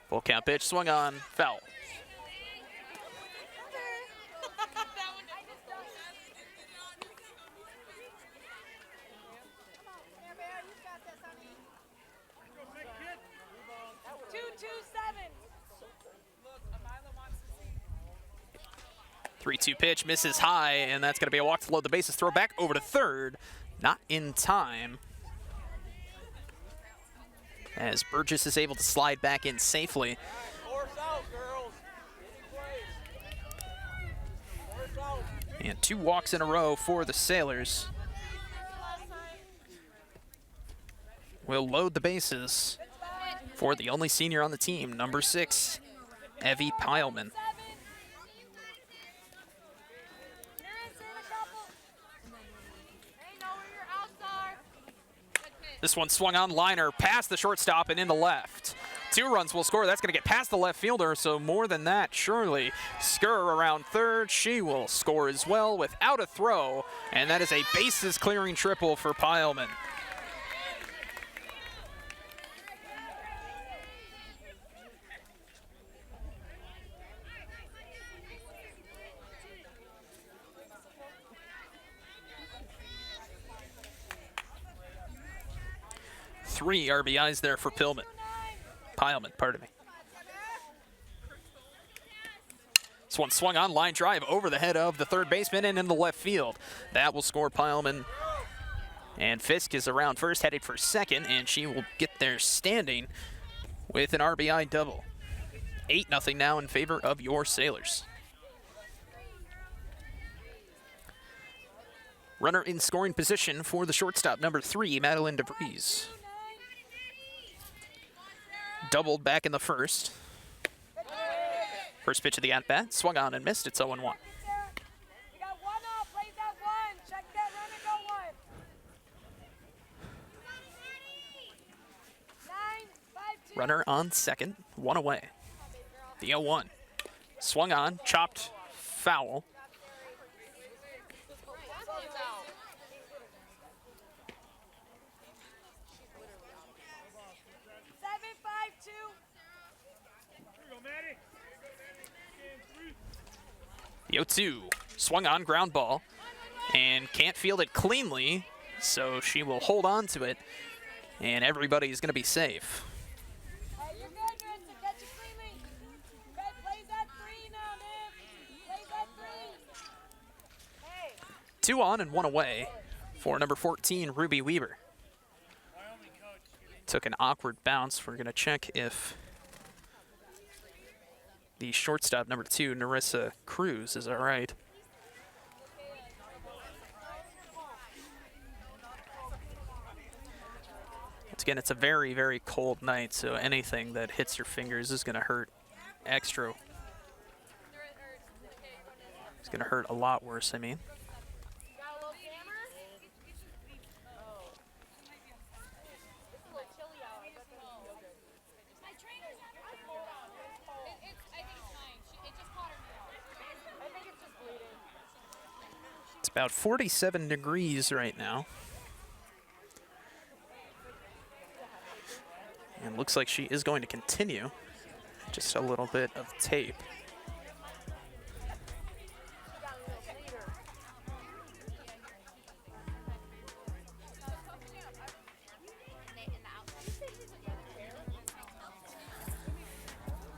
Full count pitch, swung on, foul. Three-two pitch, misses high, and that's going to be a walk to load the bases. Throw back over to third, not in time. As Burgess is able to slide back in safely. And 2 walks in a row for the Sailors. Will load the bases for the only senior on the team, number 6, Evie Pileman. This one swung on, liner past the shortstop and in the left. 2 runs will score. That's going to get past the left fielder, so more than that, surely. Skur around third. She will score as well without a throw, and that is a bases-clearing triple for Pileman. Three RBIs there for Pileman, pardon me. This one swung on, line drive over the head of the third baseman and in the left field. That will score Pileman. And Fisk is around first, headed for second, and she will get there standing with an RBI double. 8-0 now in favor of your Sailors. Runner in scoring position for the shortstop, number 3, Madeline DeVries. Doubled back in the first. First pitch of the at-bat, swung on and missed. It's 0-1. Runner on second, 1 away. The 0-1. Swung on, chopped, foul. The 0-2, swung on, ground ball, and can't field it cleanly, so she will hold on to it, and everybody is going to be safe. 2 on and 1 away for number 14, Ruby Weber. Took an awkward bounce. We're going to check if the shortstop, number 2, Narissa Cruz, is all right. Once again, it's a very, very cold night, so anything that hits your fingers is going to hurt extra. It's going to hurt a lot worse, I mean. About 47 degrees right now. And looks like she is going to continue. Just a little bit of tape.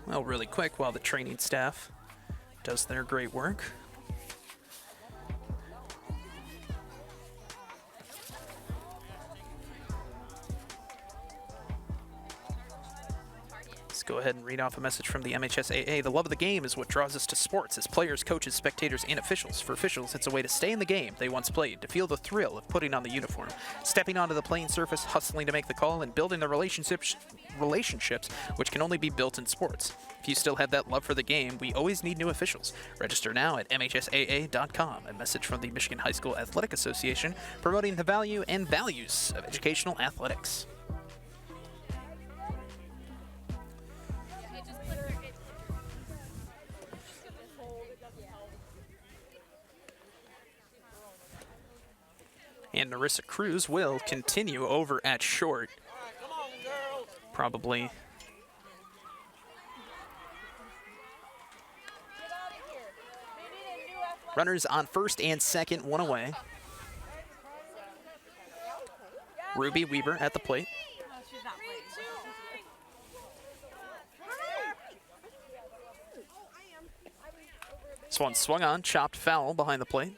well, really quick while the training staff does their great work. Let's go ahead and read off a message from the MHSAA. The love of the game is what draws us to sports as players, coaches, spectators, and officials. For officials, it's a way to stay in the game they once played, to feel the thrill of putting on the uniform, stepping onto the playing surface, hustling to make the call, and building the relationships which can only be built in sports. If you still have that love for the game, we always need new officials. Register now at MHSAA.com. A message from the Michigan High School Athletic Association promoting the value and values of educational athletics. And Narissa Cruz will continue over at short. Probably. Runners on first and second, one away. Ruby Weber at the plate. This one swung on, chopped foul behind the plate.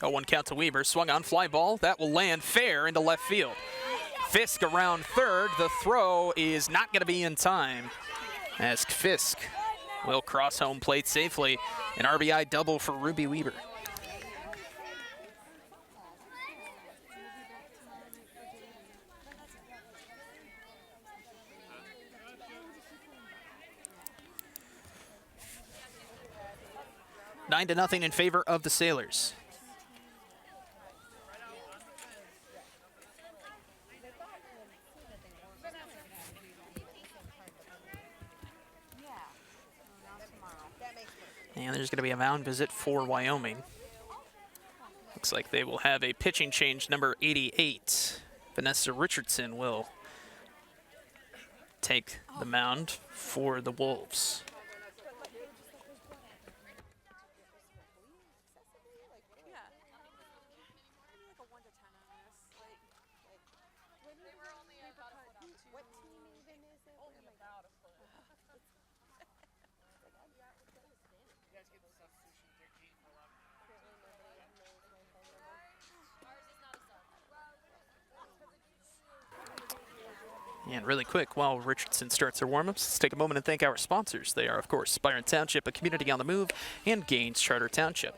Oh, 1 count to Weber, swung on, fly ball, that will land fair into left field. Fisk around third, the throw is not going to be in time as Fisk will cross home plate safely. An RBI double for Ruby Weber. Nine to nothing in favor of the Sailors. And there's going to be a mound visit for Wyoming. Looks like they will have a pitching change, number 88. Vanessa Richardson will take the mound for the Wolves. And really quick, while Richardson starts her warm-ups, let's take a moment and thank our sponsors. They are, of course, Byron Township, a community on the move, and Gaines Charter Township.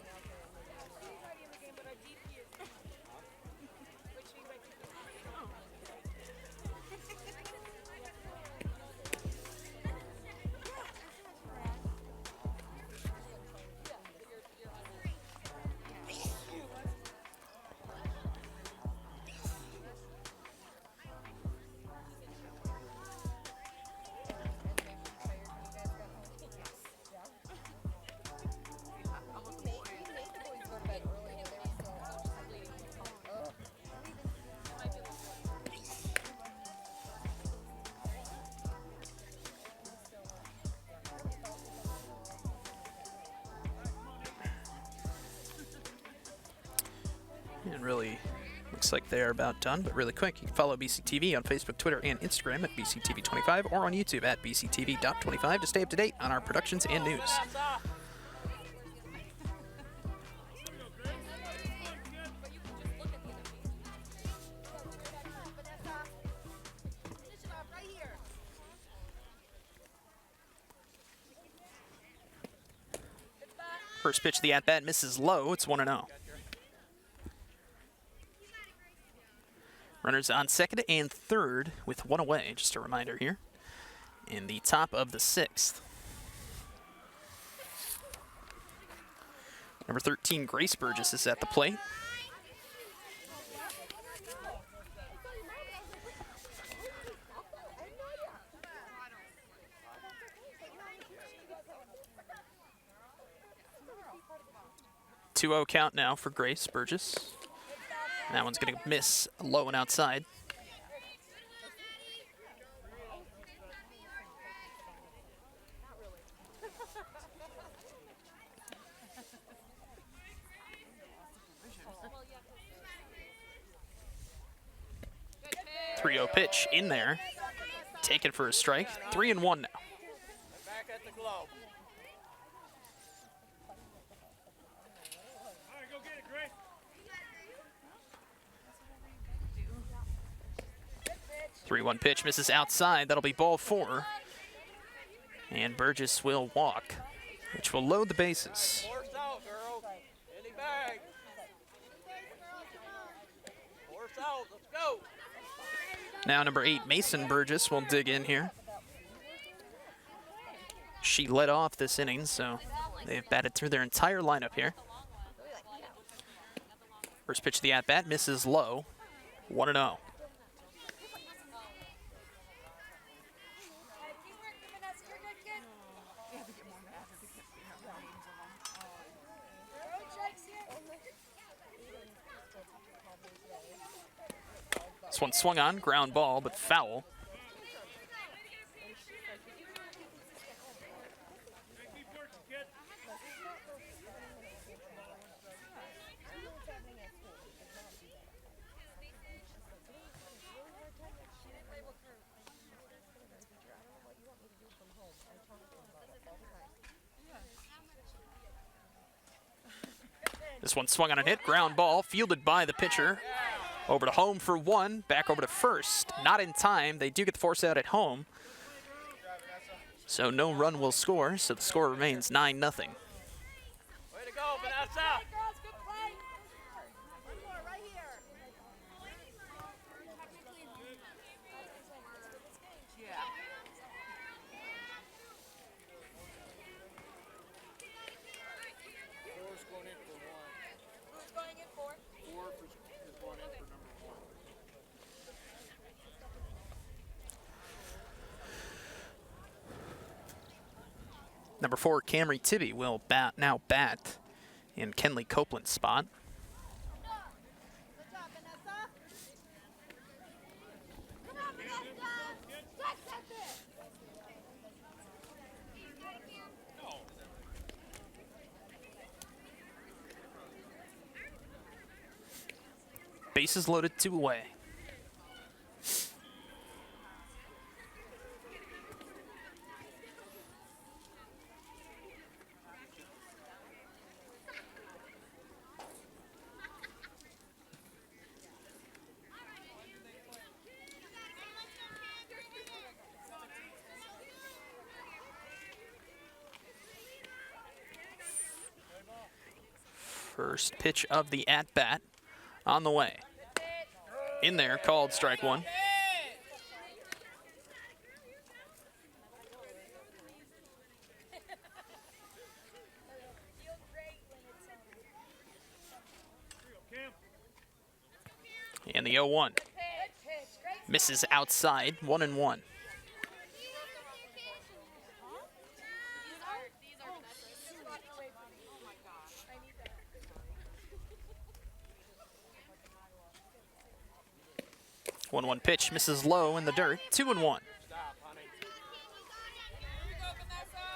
And really looks like they're about done, but really quick, you can follow BCTV on Facebook, Twitter, and Instagram at BCTV25 or on YouTube at BCTV.25 to stay up to date on our productions and news. First pitch of the at-bat misses low. It's 1-0. Runners on second and third with one away, just a reminder here, in the top of the sixth. Number 13, Grace Burgess, is at the plate. Two-0 count now for Grace Burgess. That one's going to miss low and outside. 3-0 pitch in there. Taken for a strike. 3-1 now. Back at the glove. 3-1 pitch misses outside. That'll be ball 4. And Burgess will walk, which will load the bases. Force out, girls. Any bag. Force out. Let's go. Now number 8, Mason Burgess, will dig in here. She led off this inning, so they've batted through their entire lineup here. First pitch of the at-bat misses low. 1-0. This one swung on, ground ball, but foul. This one swung on and hit, ground ball, fielded by the pitcher. Over to home for 1, back over to first. Not in time. They do get the force out at home. So no run will score, so the score remains 9-0. Way to go, Vanessa. Girls, good play. One more right here. Four's going in for 1. Who's going in for? 4 is going in for number 1. Number 4, Camry Tibby will now bat in Kenley Copeland's spot. Good job, Vanessa. Come on, Vanessa. Check that bit. Bases loaded, 2 away. First pitch of the at-bat on the way. In there, called strike 1. And the 0-1 misses outside, 1-1. One pitch misses low in the dirt, 2-1. Stop, honey. Here we go, Vanessa.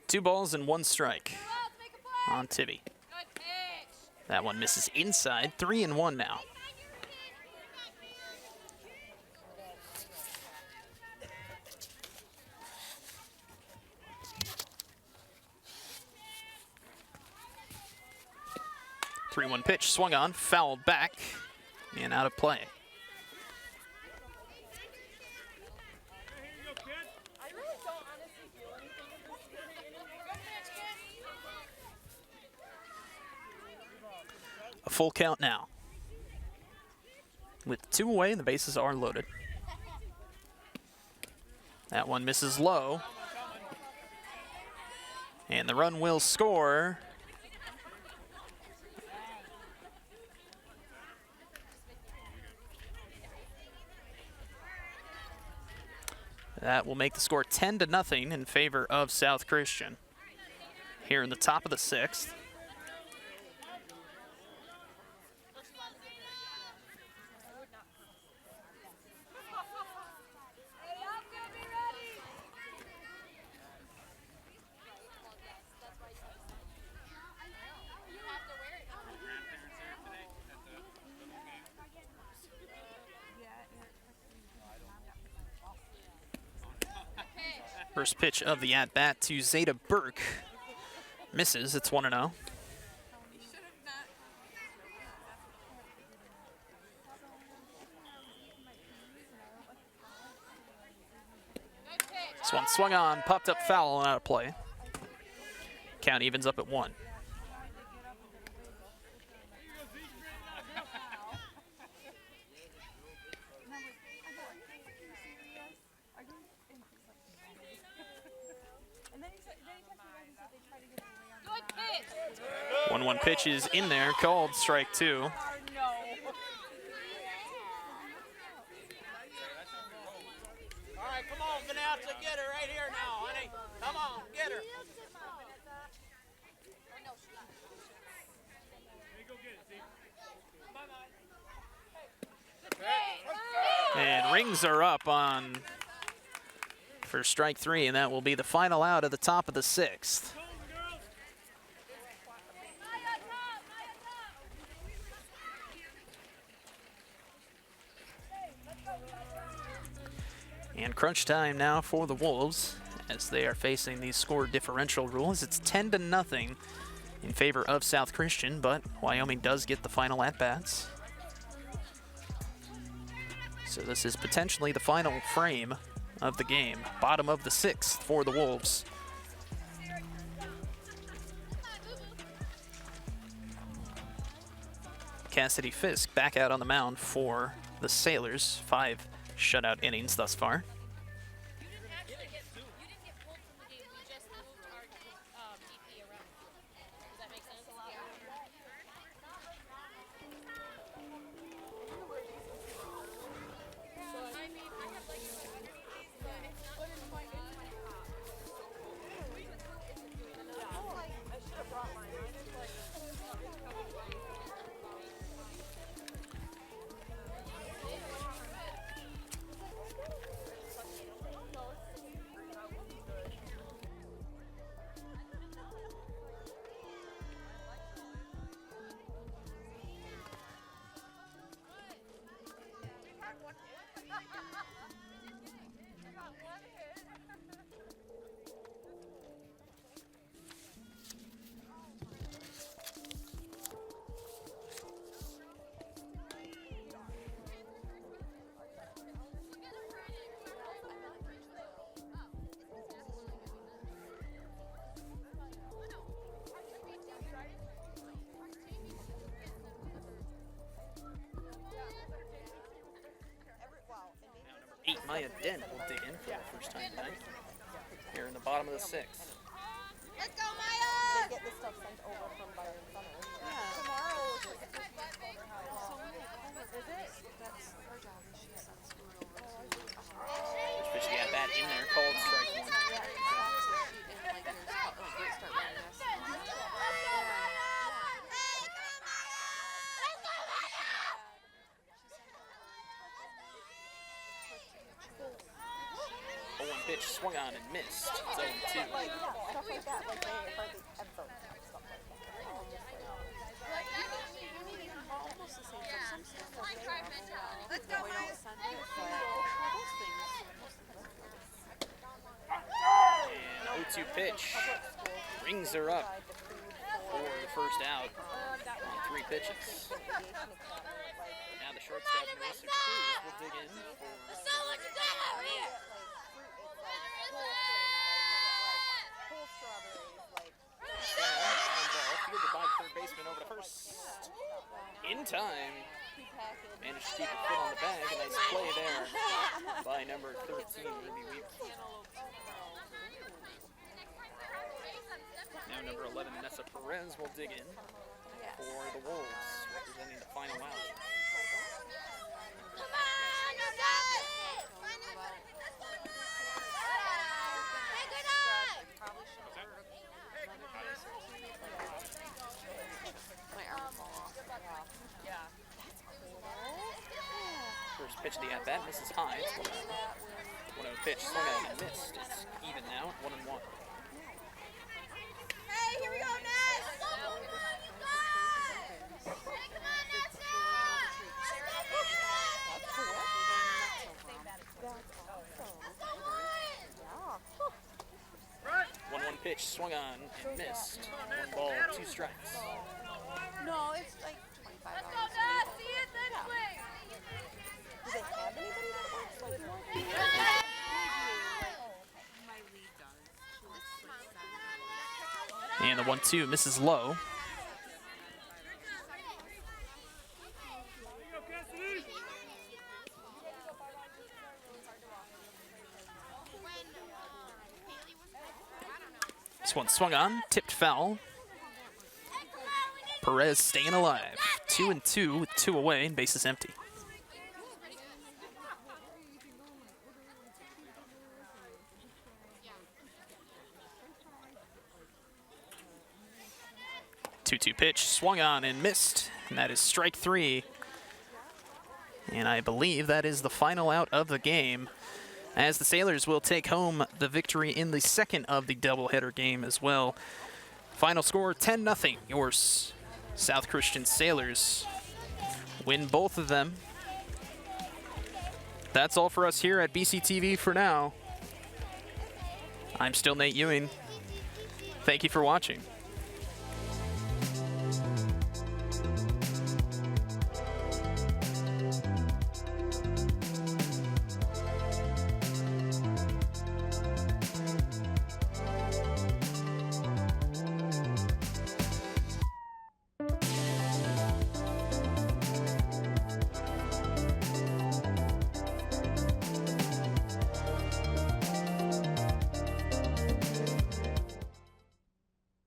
2 balls and 1 strike Girls, make a play. on Tibby. Good pitch. That one misses inside, 3-1 now. Three-one pitch, swung on, fouled back, and out of play. I really don't honestly feel anything in this game. Good pitch, kid. A full count now. With 2 away, and the bases are loaded. That one misses low. And the run will score. That will make the score 10-0 in favor of South Christian. Here in the top of the 6th. First pitch of the at-bat to Zeta Burke. Misses, it's 1-0. This one swung on, popped up foul and out of play. Count evens up at 1. Good pitch. 1-1 pitch is in there, called strike 2. All right, come on, Vanessa, get her right here now, honey. Come on, get her. And rings are up on for strike 3, and that will be the final out at the top of the 6th. And crunch time now for the Wolves as they are facing these score differential rules. It's 10-0 in favor of South Christian, but Wyoming does get the final at-bats. So this is potentially the final frame of the game. Bottom of the 6th for the Wolves. Cassidy Fisk back out on the mound for the Sailors. 5 shutout innings thus far. You didn't get pulled from the game. We just moved our DP around. Does that make sense? Maya Dent will dig in for the first time tonight. Here in the bottom of the 6th. Let's go, Maya! Get this stuff sent over from Byron Center. Tomorrow. Is it? That's her job. She sends food over to. First pitch of the at-bat in there, called strike 1. Pitch swung on and missed. It's 0-2. Stuff like that, like they hardly ever stuff like that. Almost the same for some stuff. Let's go, Maya! And 0-2 pitch. Rings are up for the first out on 3 pitches. Now the shortstop, Marissa Cruz, will dig in for So what you got out here? fielded by the third baseman over to first. In time. Managed to keep a foot on the bag. A nice play there by number 13, Ruby Weaver. Now number 11, Nessa Perez, will dig in for the Wolves, representing the final out. Come on, you got it! Hey, good eye! My arm fall off. Yeah. First pitch of the at-bat, misses high. It's 1-0 pitch, swung out and missed. It's even now at 1-1. Hey, here we go, Ness! Hey, come on, Ness! Let's go, pitch swung on and missed. 1 ball, 2 strikes. No, it's like 25 Let's go, hours. Dad. See it this way. Do they have anybody that works like more? My lead does. And the 1-2 misses low. This one swung on, tipped foul. Perez staying alive. 2-2 with 2 away and bases empty. Two pitch, swung on and missed, and that is strike 3. And I believe that is the final out of the game, as the Sailors will take home the victory in the second of the doubleheader game as well. Final score 10-0. Yours, South Christian Sailors, win both of them. That's all for us here at BCTV for now. I'm still Nate Ewing. Thank you for watching.